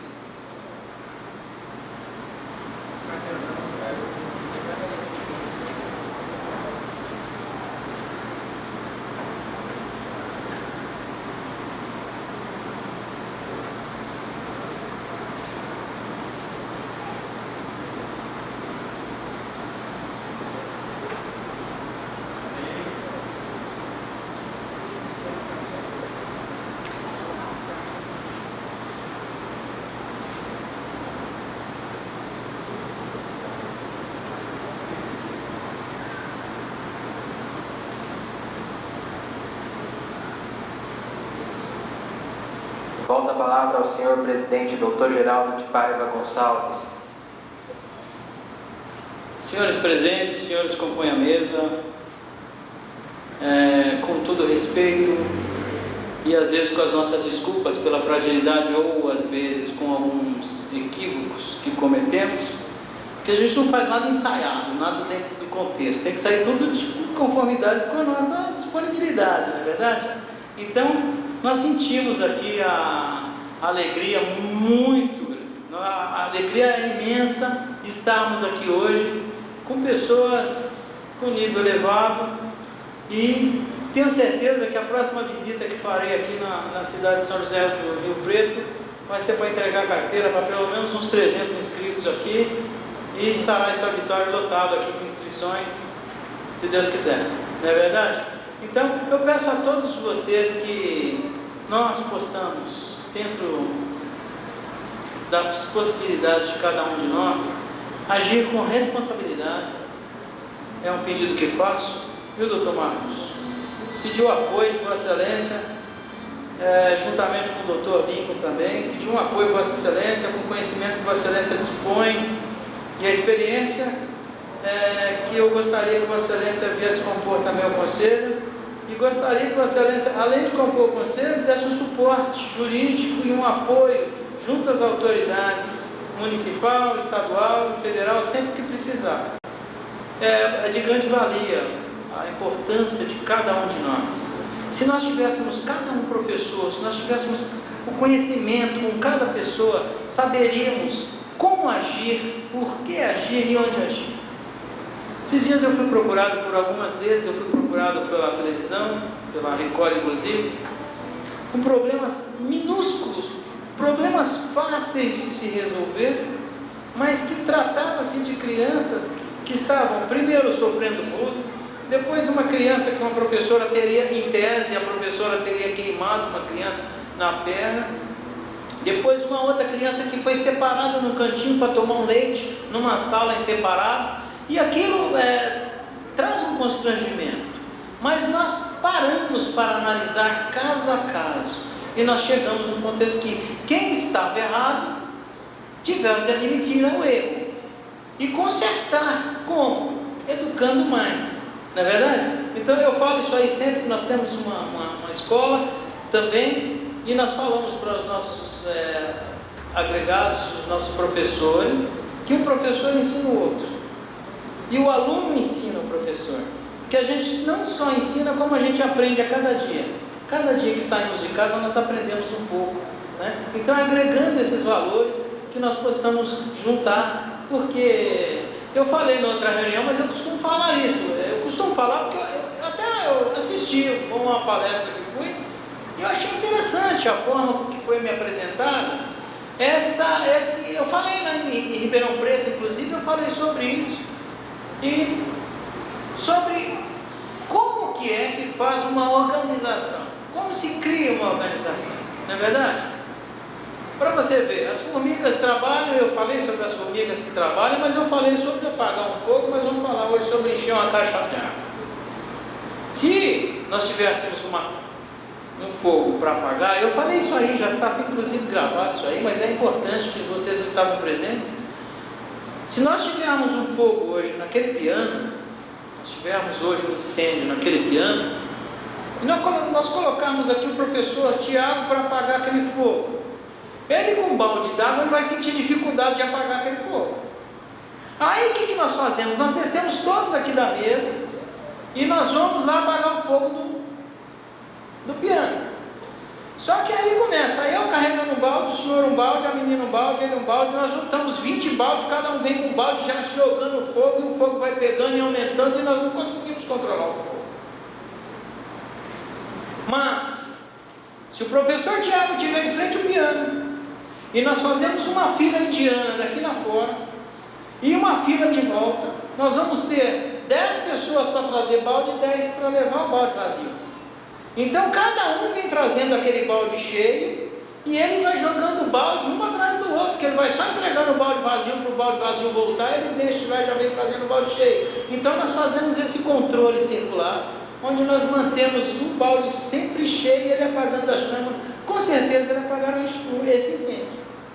volta a palavra ao senhor presidente Dr. Geraldo de Paiva Gonçalves. Senhores presentes, senhores que compõem a mesa, com todo respeito e às vezes com as nossas desculpas pela fragilidade ou às vezes com alguns equívocos que cometemos, porque a gente não faz nada ensaiado, nada dentro do contexto, tem que sair tudo de conformidade com a nossa disponibilidade, não é verdade? Então, nós sentimos aqui a alegria muito grande, a alegria imensa de estarmos aqui hoje com pessoas com nível elevado, e tenho certeza que a próxima visita que farei aqui na cidade de São José do Rio Preto vai ser para entregar a carteira para pelo menos uns 300 inscritos aqui, e estará esse auditório lotado aqui com inscrições, se Deus quiser, não é verdade? Então, eu peço a todos vocês que nós possamos, dentro das possibilidades de cada um de nós, agir com responsabilidade. É um pedido que faço, viu, doutor Marcos? Pedir o apoio de Vossa Excelência, juntamente com o doutor Lincoln também, pedir um apoio de Vossa Excelência, com o conhecimento que Vossa Excelência dispõe e a experiência, que eu gostaria que Vossa Excelência viesse compor também o Conselho, e gostaria que Vossa Excelência, além de compor o Conselho, desse um suporte jurídico e um apoio junto às autoridades municipal, estadual, federal, sempre que precisar. É de grande valia a importância de cada um de nós. Se nós tivéssemos, cada um professor, se nós tivéssemos o conhecimento com cada pessoa, saberíamos como agir, por que agir e onde agir. Esses dias eu fui procurado por algumas vezes, eu fui procurado pela televisão, pela Record inclusive, com problemas minúsculos, problemas fáceis de se resolver, mas que tratavam-se de crianças que estavam primeiro sofrendo bullying, depois uma criança que uma professora teria, em tese, a professora teria queimado uma criança na perna, depois uma outra criança que foi separada num cantinho para tomar um leite, numa sala em separado, e aquilo traz um constrangimento, mas nós paramos para analisar caso a caso, e nós chegamos no contexto que quem estava errado tiveram de admitir o erro e consertar. Como? Educando mais, não é verdade? Então eu falo isso aí sempre que nós temos uma escola também, e nós falamos para os nossos agregados, os nossos professores, que o professor ensina o outro e o aluno ensina o professor, porque a gente não só ensina, como a gente aprende a cada dia. Cada dia que saímos de casa nós aprendemos um pouco, né? Então, agregando esses valores, que nós possamos juntar, porque eu falei na outra reunião, mas eu costumo falar isso, eu costumo falar porque eu assisti uma palestra que fui, e eu achei interessante a forma que foi me apresentada. Eu falei lá em Ribeirão Preto, inclusive, eu falei sobre isso, e sobre como que é que faz uma organização, como se cria uma organização, não é verdade? Para você ver, as formigas trabalham, eu falei sobre as formigas que trabalham, mas eu falei sobre apagar um fogo, mas vamos falar hoje sobre encher uma caixa de água. Se nós tivéssemos um fogo para apagar, eu falei isso aí, já está inclusive gravado isso aí, mas é importante que vocês estavam presentes. Se nós tivermos um fogo hoje naquele piano, nós tivermos hoje um incêndio naquele piano, e nós colocarmos aqui o professor Tiago para apagar aquele fogo, ele com um balde d'água ele vai sentir dificuldade de apagar aquele fogo. Aí o que nós fazemos? Nós descemos todos aqui da mesa e nós vamos lá apagar o fogo do piano. Só que aí começa, aí eu carregando um balde, o senhor um balde, a menina um balde, ele um balde, nós juntamos 20 baldes, cada um vem com um balde já jogando o fogo, e o fogo vai pegando e aumentando, e nós não conseguimos controlar o fogo. Mas, se o professor Tiago estiver em frente ao piano, e nós fazemos uma fila indiana daqui lá fora, e uma fila de volta, nós vamos ter 10 pessoas para trazer balde e 10 para levar o balde vazio. Então cada um vem trazendo aquele balde cheio e ele vai jogando o balde um atrás do outro, que ele vai só entregando o balde vazio para o balde vazio voltar, eles enchem lá e já vem trazendo o balde cheio. Então nós fazemos esse controle circular, onde nós mantemos o balde sempre cheio e ele apagando as chamas. Com certeza ele apagaram esse incêndio.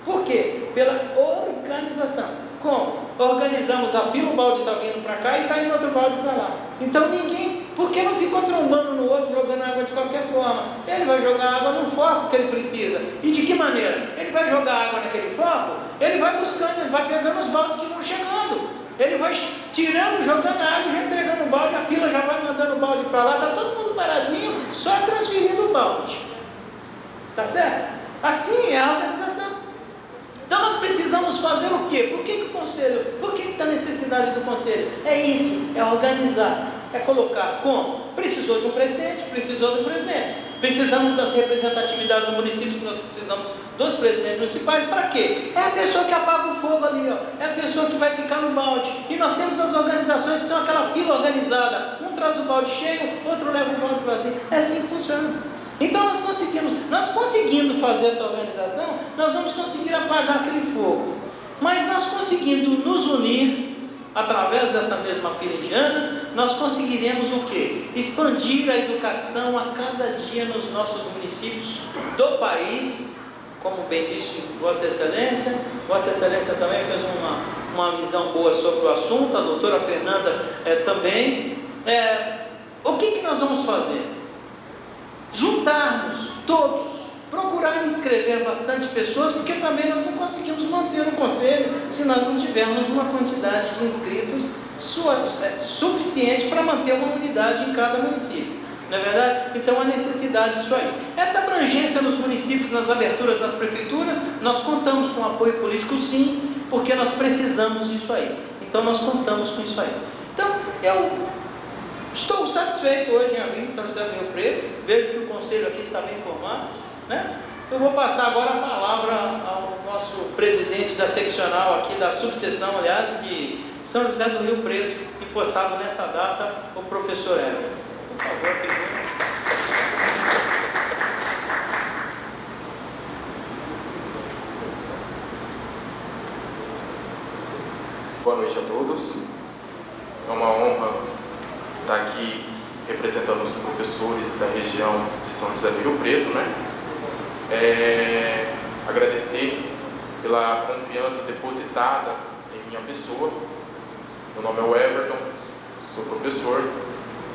Por quê? Pela organização. Como? Organizamos a fila, o balde está vindo para cá e está indo outro balde para lá. Então ninguém, porque não ficou trombando no outro, jogando água de qualquer forma. Ele vai jogar água no foco que ele precisa. E de que maneira? Ele vai jogar água naquele foco, ele vai buscando, ele vai pegando os baldes que vão chegando. Ele vai tirando, jogando água, já entregando o balde, a fila já vai mandando o balde para lá, está todo mundo paradinho, só transferindo o balde. Tá certo? Assim é a organização. Então nós precisamos fazer o quê? Por que o conselho? Por que a necessidade do conselho? É isso, é organizar, é colocar como? Precisou de um presidente, precisou do presidente. Precisamos das representatividades do município, nós precisamos dos presidentes municipais, para quê? É a pessoa que apaga o fogo ali, ó. É a pessoa que vai ficar no balde. E nós temos as organizações que são aquela fila organizada. Um traz o balde cheio, outro leva o balde vazio. É assim que funciona. Então nós conseguindo fazer essa organização, nós vamos conseguir apagar aquele fogo. Mas nós conseguindo nos unir, através dessa mesma fila indiana, nós conseguiremos o quê? Expandir a educação a cada dia nos nossos municípios do país, como bem disse Vossa Excelência. Vossa Excelência também fez uma visão boa sobre o assunto, a doutora Fernanda também. O que nós vamos fazer? Juntarmos todos, procurar inscrever bastante pessoas, porque também nós não conseguimos manter o conselho se nós não tivermos uma quantidade de inscritos suficiente para manter uma unidade em cada município, não é verdade? Então há necessidade disso aí. Essa abrangência nos municípios, nas aberturas das prefeituras, nós contamos com apoio político sim, porque nós precisamos disso aí. Então nós contamos com isso aí. Então eu estou satisfeito hoje em abrir São José do Rio Preto, vejo que o conselho aqui está bem formado, né? Eu vou passar agora a palavra ao nosso presidente da seccional aqui, da subseção, aliás, de São José do Rio Preto, empossado nesta data, o professor Everton. Por favor, pergunta. Boa noite a todos. É uma honra estar aqui representando os professores da região de São José do Rio Preto, né? Agradecer pela confiança depositada em minha pessoa. Meu nome é o Everton, sou professor,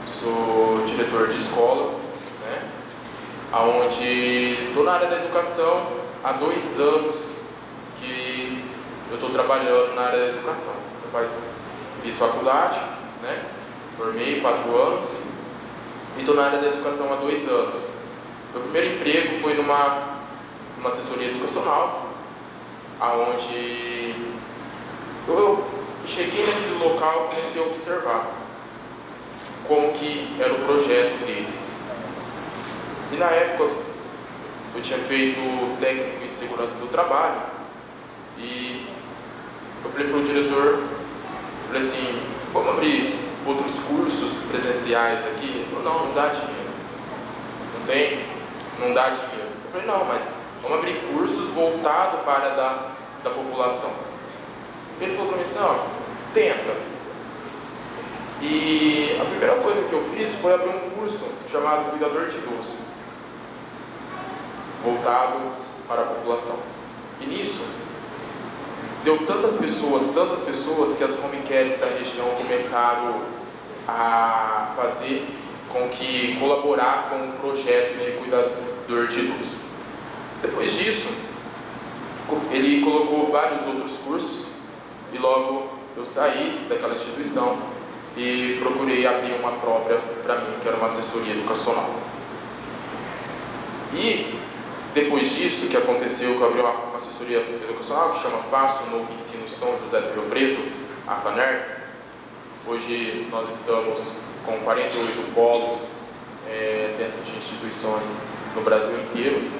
sou diretor de escola, né? Onde estou na área da educação há 2 anos que eu estou trabalhando na área da educação. Fiz faculdade, né? Formei 4 anos e estou na área da educação há 2 anos. Meu primeiro emprego foi numa assessoria educacional, onde eu cheguei naquele local e comecei a observar como que era o projeto deles. E na época eu tinha feito técnico em segurança do trabalho e eu falei para o diretor, falei assim, vamos abrir outros cursos presenciais aqui? Ele falou, não dá dinheiro. Não dá dinheiro. Eu falei, não, mas vamos abrir cursos voltados para a área da população. Ele falou para mim assim, tenta. E a primeira coisa que eu fiz foi abrir um curso chamado Cuidador de Idoso, voltado para a população. E nisso, deu tantas pessoas que as home cares da região começaram a fazer com que colaborar com o projeto de cuidador de idoso. Depois disso, ele colocou vários outros cursos e logo eu saí daquela instituição e procurei abrir uma própria para mim, que era uma assessoria educacional. E depois disso, que aconteceu, que eu abri uma assessoria educacional que chama Faço Novo Ensino São José do Rio Preto, a FANER. Hoje nós estamos com 48 polos dentro de instituições no Brasil inteiro,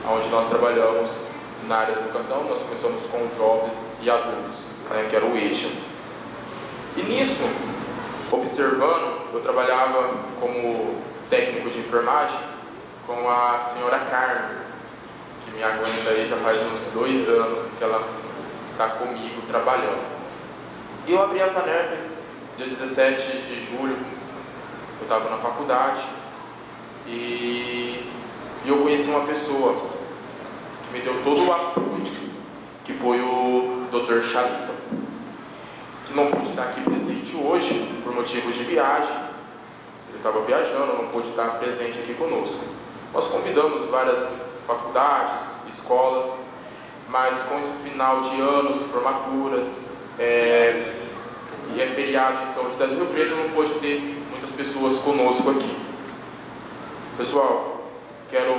onde nós trabalhamos na área da educação. Nós começamos com jovens e adultos, que era o eixo. E nisso, observando, eu trabalhava como técnico de enfermagem com a senhora Carmen, que me aguenta aí já faz uns 2 anos que ela está comigo trabalhando. E eu abri a FANERP dia 17 de julho, eu estava na faculdade, e eu conheci uma pessoa que me deu todo o apoio, que foi o Dr. Chalita, que não pôde estar aqui presente hoje por motivos de viagem. Ele estava viajando, não pôde estar presente aqui conosco. Nós convidamos várias faculdades, escolas, mas com esse final de anos, formaturas, e é feriado em São José do Rio Preto, não pôde ter muitas pessoas conosco aqui. Pessoal, quero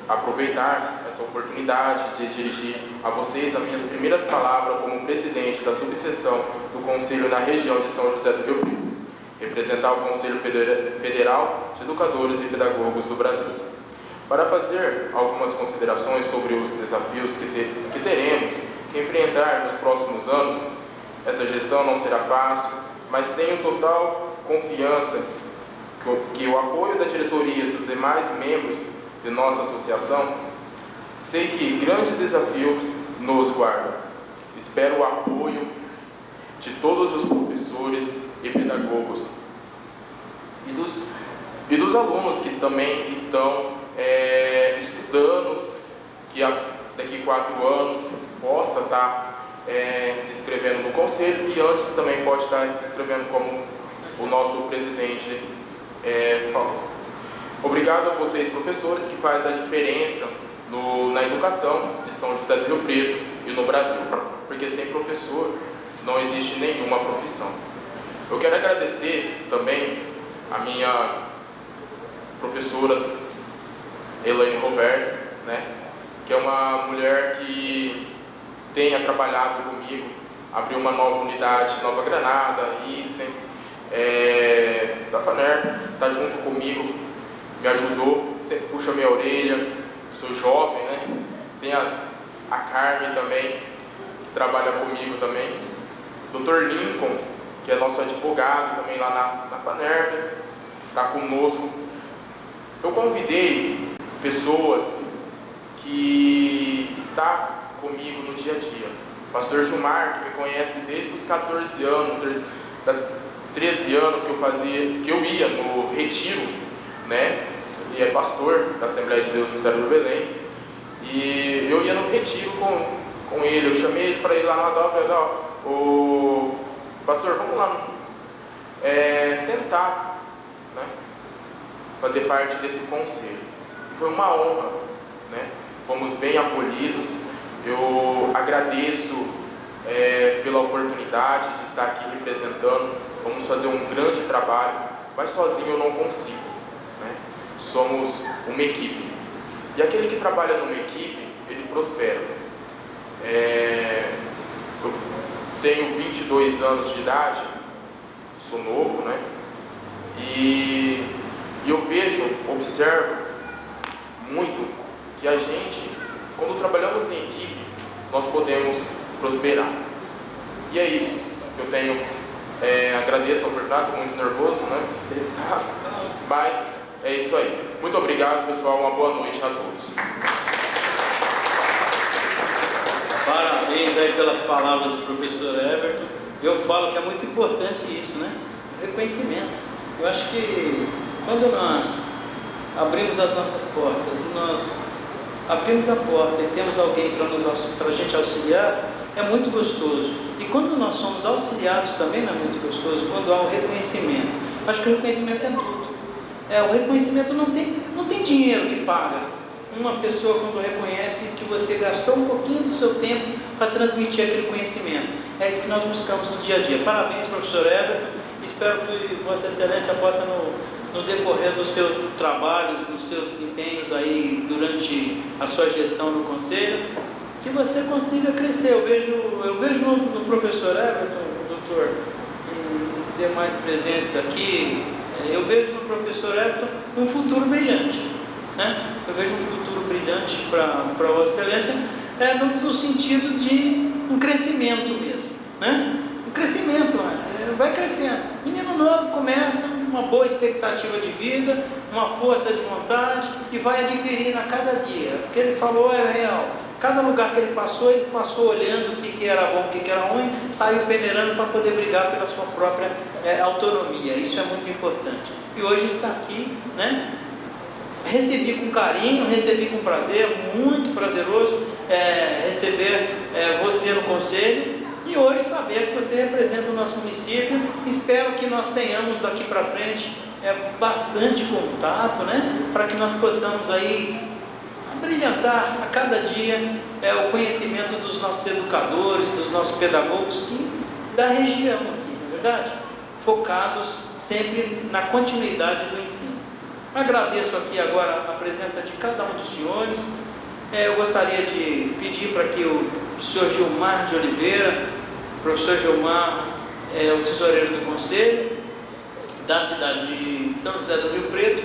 aproveitar essa oportunidade de dirigir a vocês as minhas primeiras palavras como presidente da subseção do Conselho na região de São José do Rio Preto, representar o Conselho Federal de Educadores e Pedagogos do Brasil, para fazer algumas considerações sobre os desafios que teremos que enfrentar nos próximos anos. Essa gestão não será fácil, mas tenho total confiança que o apoio da diretoria e dos demais membros de nossa associação, sei que grande desafio nos guarda. Espero o apoio de todos os professores e pedagogos e dos alunos que também estão estudando, que daqui 4 anos possa estar se inscrevendo no conselho, e antes também pode estar se inscrevendo como o nosso presidente falou. Obrigado a vocês, professores, que faz a diferença na educação de São José do Rio Preto e no Brasil, porque sem professor não existe nenhuma profissão. Eu quero agradecer também a minha professora Elaine Roversi, que é uma mulher que tenha trabalhado comigo, abriu uma nova unidade, Nova Granada, Isen, da FANER, está junto comigo, me ajudou, sempre puxa minha orelha, sou jovem, Tem a Carmen também, que trabalha comigo também, Dr. Lincoln, que é nosso advogado também lá na FANER, está conosco. Eu convidei pessoas que estão comigo no dia a dia. O pastor Gilmar, que me conhece desde os 14 anos, 13 anos que eu ia no retiro, Ele é pastor da Assembleia de Deus no Céu do Belém, e eu ia no retiro com ele. Eu chamei ele para ir lá no Adal, falei: o pastor, vamos lá tentar fazer parte desse conselho. E foi uma honra, Fomos bem acolhidos. Eu agradeço pela oportunidade de estar aqui representando. Vamos fazer um grande trabalho, mas sozinho eu não consigo, Somos uma equipe, e aquele que trabalha numa equipe, ele prospera. Eu tenho 22 anos de idade, sou novo, E eu observo muito que a gente, quando trabalhamos em equipe, nós podemos prosperar. E é isso que eu tenho. Agradeço a oportunidade, estou muito nervoso, estressado, mas é isso aí. Muito obrigado, pessoal, uma boa noite a todos. Parabéns aí pelas palavras do professor Everton. Eu falo que é muito importante isso, reconhecimento. Eu acho que quando nós abrimos as nossas portas e nós abrimos a porta e temos alguém para a gente auxiliar, é muito gostoso. E quando nós somos auxiliados também não é muito gostoso, quando há o reconhecimento. Acho que o reconhecimento é tudo. O reconhecimento não tem dinheiro que paga. Uma pessoa quando reconhece que você gastou um pouquinho do seu tempo para transmitir aquele conhecimento. É isso que nós buscamos no dia a dia. Parabéns, professor Everton. Espero que Vossa Excelência possa, no decorrer dos seus trabalhos, dos seus desempenhos aí durante a sua gestão no Conselho, que você consiga crescer. Eu vejo no professor Everton, doutor, e demais presentes aqui, eu vejo no professor Everton um futuro brilhante, né? Eu vejo um futuro brilhante para Vossa Excelência, no sentido de um crescimento mesmo, né? Um crescimento, vai crescendo. Menino novo começa uma boa expectativa de vida, uma força de vontade e vai adquirindo a cada dia. O que ele falou é real. Cada lugar que ele passou olhando o que era bom, o que era ruim, saiu peneirando para poder brigar pela sua própria autonomia. Isso é muito importante. E hoje está aqui, né? Recebi com carinho, recebi com prazer, muito prazeroso receber você no Conselho. E hoje saber que você representa o nosso município. Espero que nós tenhamos daqui para frente bastante contato, né? Para que nós possamos aí brilhantar a cada dia o conhecimento dos nossos educadores, dos nossos pedagogos da região aqui, não é verdade? Focados sempre na continuidade do ensino. Agradeço aqui agora a presença de cada um dos senhores. Eu gostaria de pedir para que o senhor Gilmar de Oliveira, o professor Gilmar é o tesoureiro do Conselho da cidade de São José do Rio Preto,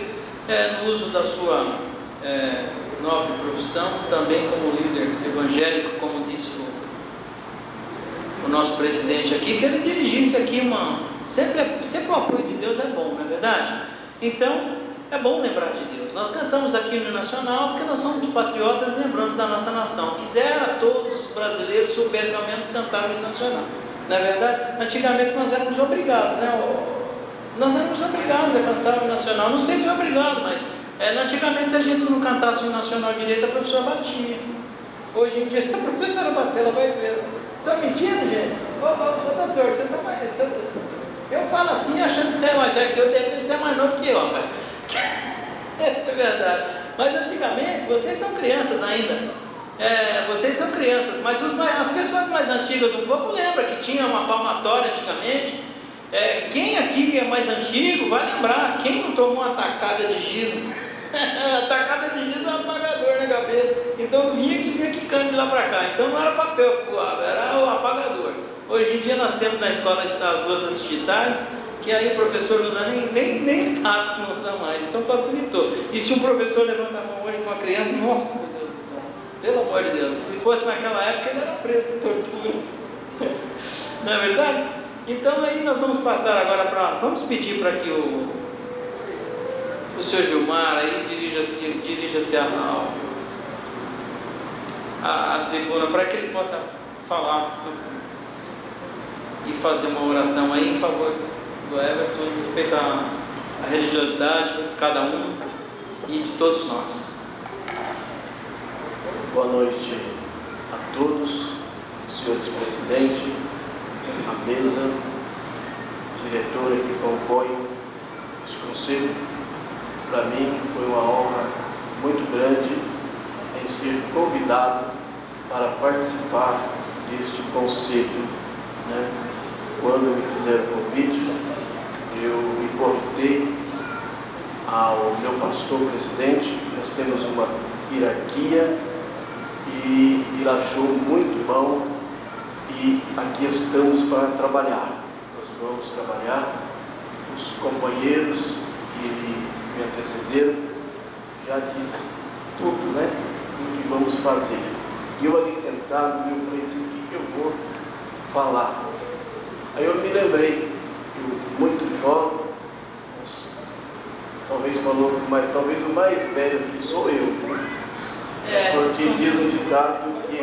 no uso da sua nobre profissão, também como líder evangélico, como disse o nosso presidente aqui, que ele dirigisse aqui sempre o apoio de Deus é bom, não é verdade? Então, é bom lembrar de Deus. Nós cantamos aqui no Nacional porque nós somos patriotas, lembramos da nossa nação. Quisera todos os brasileiros soubessem ao menos cantar o Nacional. Não é verdade? Antigamente nós éramos obrigados, né? Nós éramos obrigados a cantar o Nacional. Não sei se é obrigado, mas antigamente se a gente não cantasse o Nacional direito, a professora batia. Hoje em dia, se a professora bater, ela vai presa. Estou mentindo, gente? Ô doutor, você está mais... Eu falo assim achando que você é mais velho que eu, de repente você é mais novo que eu, rapaz. É verdade. Mas antigamente, vocês são crianças ainda. Vocês são crianças, mas as pessoas mais antigas um pouco lembram que tinha uma palmatória antigamente. Quem aqui é mais antigo vai lembrar. Quem não tomou uma tacada de giz? A tacada de giz é um apagador na cabeça. Então vinha quicando de lá para cá. Então não era papel que voava, era o apagador. Hoje em dia nós temos na escola as louças digitais, que aí o professor não usa nem taco, não usa mais, então facilitou. E se um professor levanta a mão hoje com uma criança, nossa, meu Deus do céu, pelo amor de Deus, se fosse naquela época ele era preso por tortura, não é verdade? Então aí nós vamos passar agora vamos pedir para que o senhor Gilmar aí dirija-se à tribuna, para que ele possa falar e fazer uma oração aí em favor do Everton, respeitar a religiosidade de cada um e de todos nós. Boa noite a todos, senhores presidente, a mesa, diretora que compõe esse conselho. Para mim foi uma honra muito grande em ser convidado para participar deste conselho, né? Quando me fizeram o convite, eu me portei ao meu pastor presidente. Nós temos uma hierarquia e ele achou muito bom e aqui estamos para trabalhar. Nós vamos trabalhar. Os companheiros que me antecederam já disse tudo, né? O que vamos fazer. E eu ali sentado, eu falei assim, o que eu vou falar? Aí eu me lembrei, eu muito jovem, talvez o mais velho que sou eu, porque diz um ditado que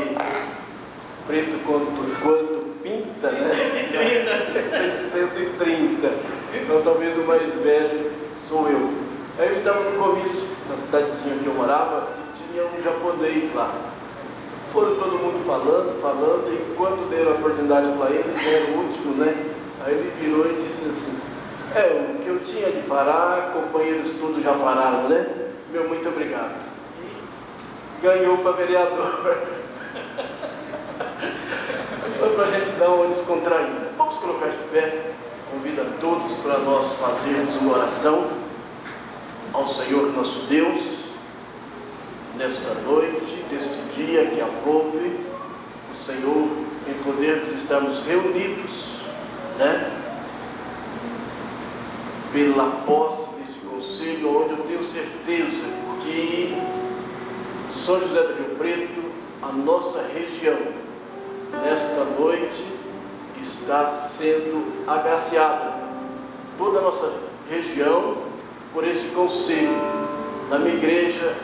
preto quanto pinta, né? 130. Então talvez o mais velho sou eu. Aí eu estava no comício, na cidadezinha que eu morava, e tinha um japonês lá. Foram todo mundo falando, e quando deram a oportunidade para ele era o último, né? Aí ele virou e disse assim: o que eu tinha de falar, companheiros todos já falaram, né? Meu muito obrigado. E ganhou para vereador. Só para a gente dar uma descontraída. Vamos colocar de pé. Convido a todos para nós fazermos uma oração ao Senhor nosso Deus, nesta noite, neste dia que aprove o Senhor em podermos estarmos reunidos, né? Pela posse desse conselho, onde eu tenho certeza que São José do Rio Preto, a nossa região, nesta noite, está sendo agraciada, toda a nossa região, por este conselho. Na minha igreja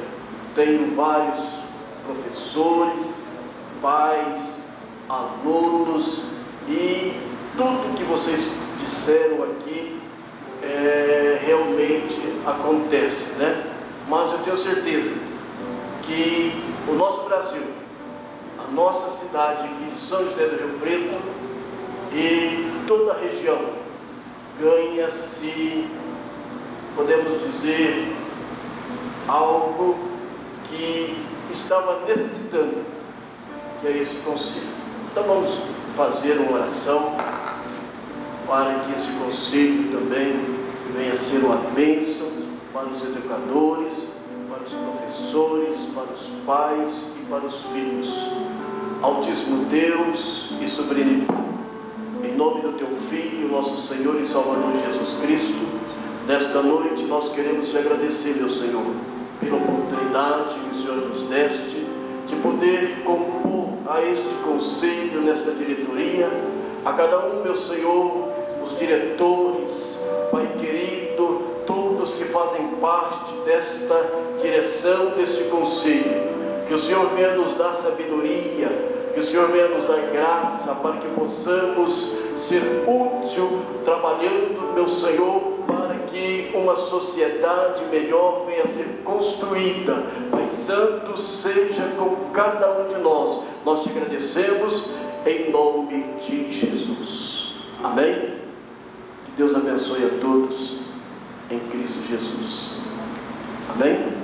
tenho vários professores, pais, alunos, e tudo que vocês disseram aqui realmente acontece, né? Mas eu tenho certeza que o nosso Brasil, a nossa cidade aqui de São José do Rio Preto e toda a região ganha-se, podemos dizer, algo que estava necessitando, que é esse conselho. Então vamos fazer uma oração para que esse conselho também venha a ser uma bênção para os educadores, para os professores, para os pais e para os filhos. Altíssimo Deus e soberano Pai, em nome do Teu Filho, nosso Senhor e Salvador Jesus Cristo, nesta noite nós queremos Te agradecer, meu Senhor, pela oportunidade que o Senhor nos deste de poder compor a este conselho, nesta diretoria, a cada um, meu Senhor, os diretores, Pai querido, todos que fazem parte desta direção, deste conselho, que o Senhor venha nos dar sabedoria, que o Senhor venha nos dar graça, para que possamos ser útil, trabalhando, meu Senhor, para que uma sociedade melhor venha a ser construída. Pai Santo, seja com cada um de nós. Nós te agradecemos em nome de Jesus. Amém? Que Deus abençoe a todos em Cristo Jesus. Amém?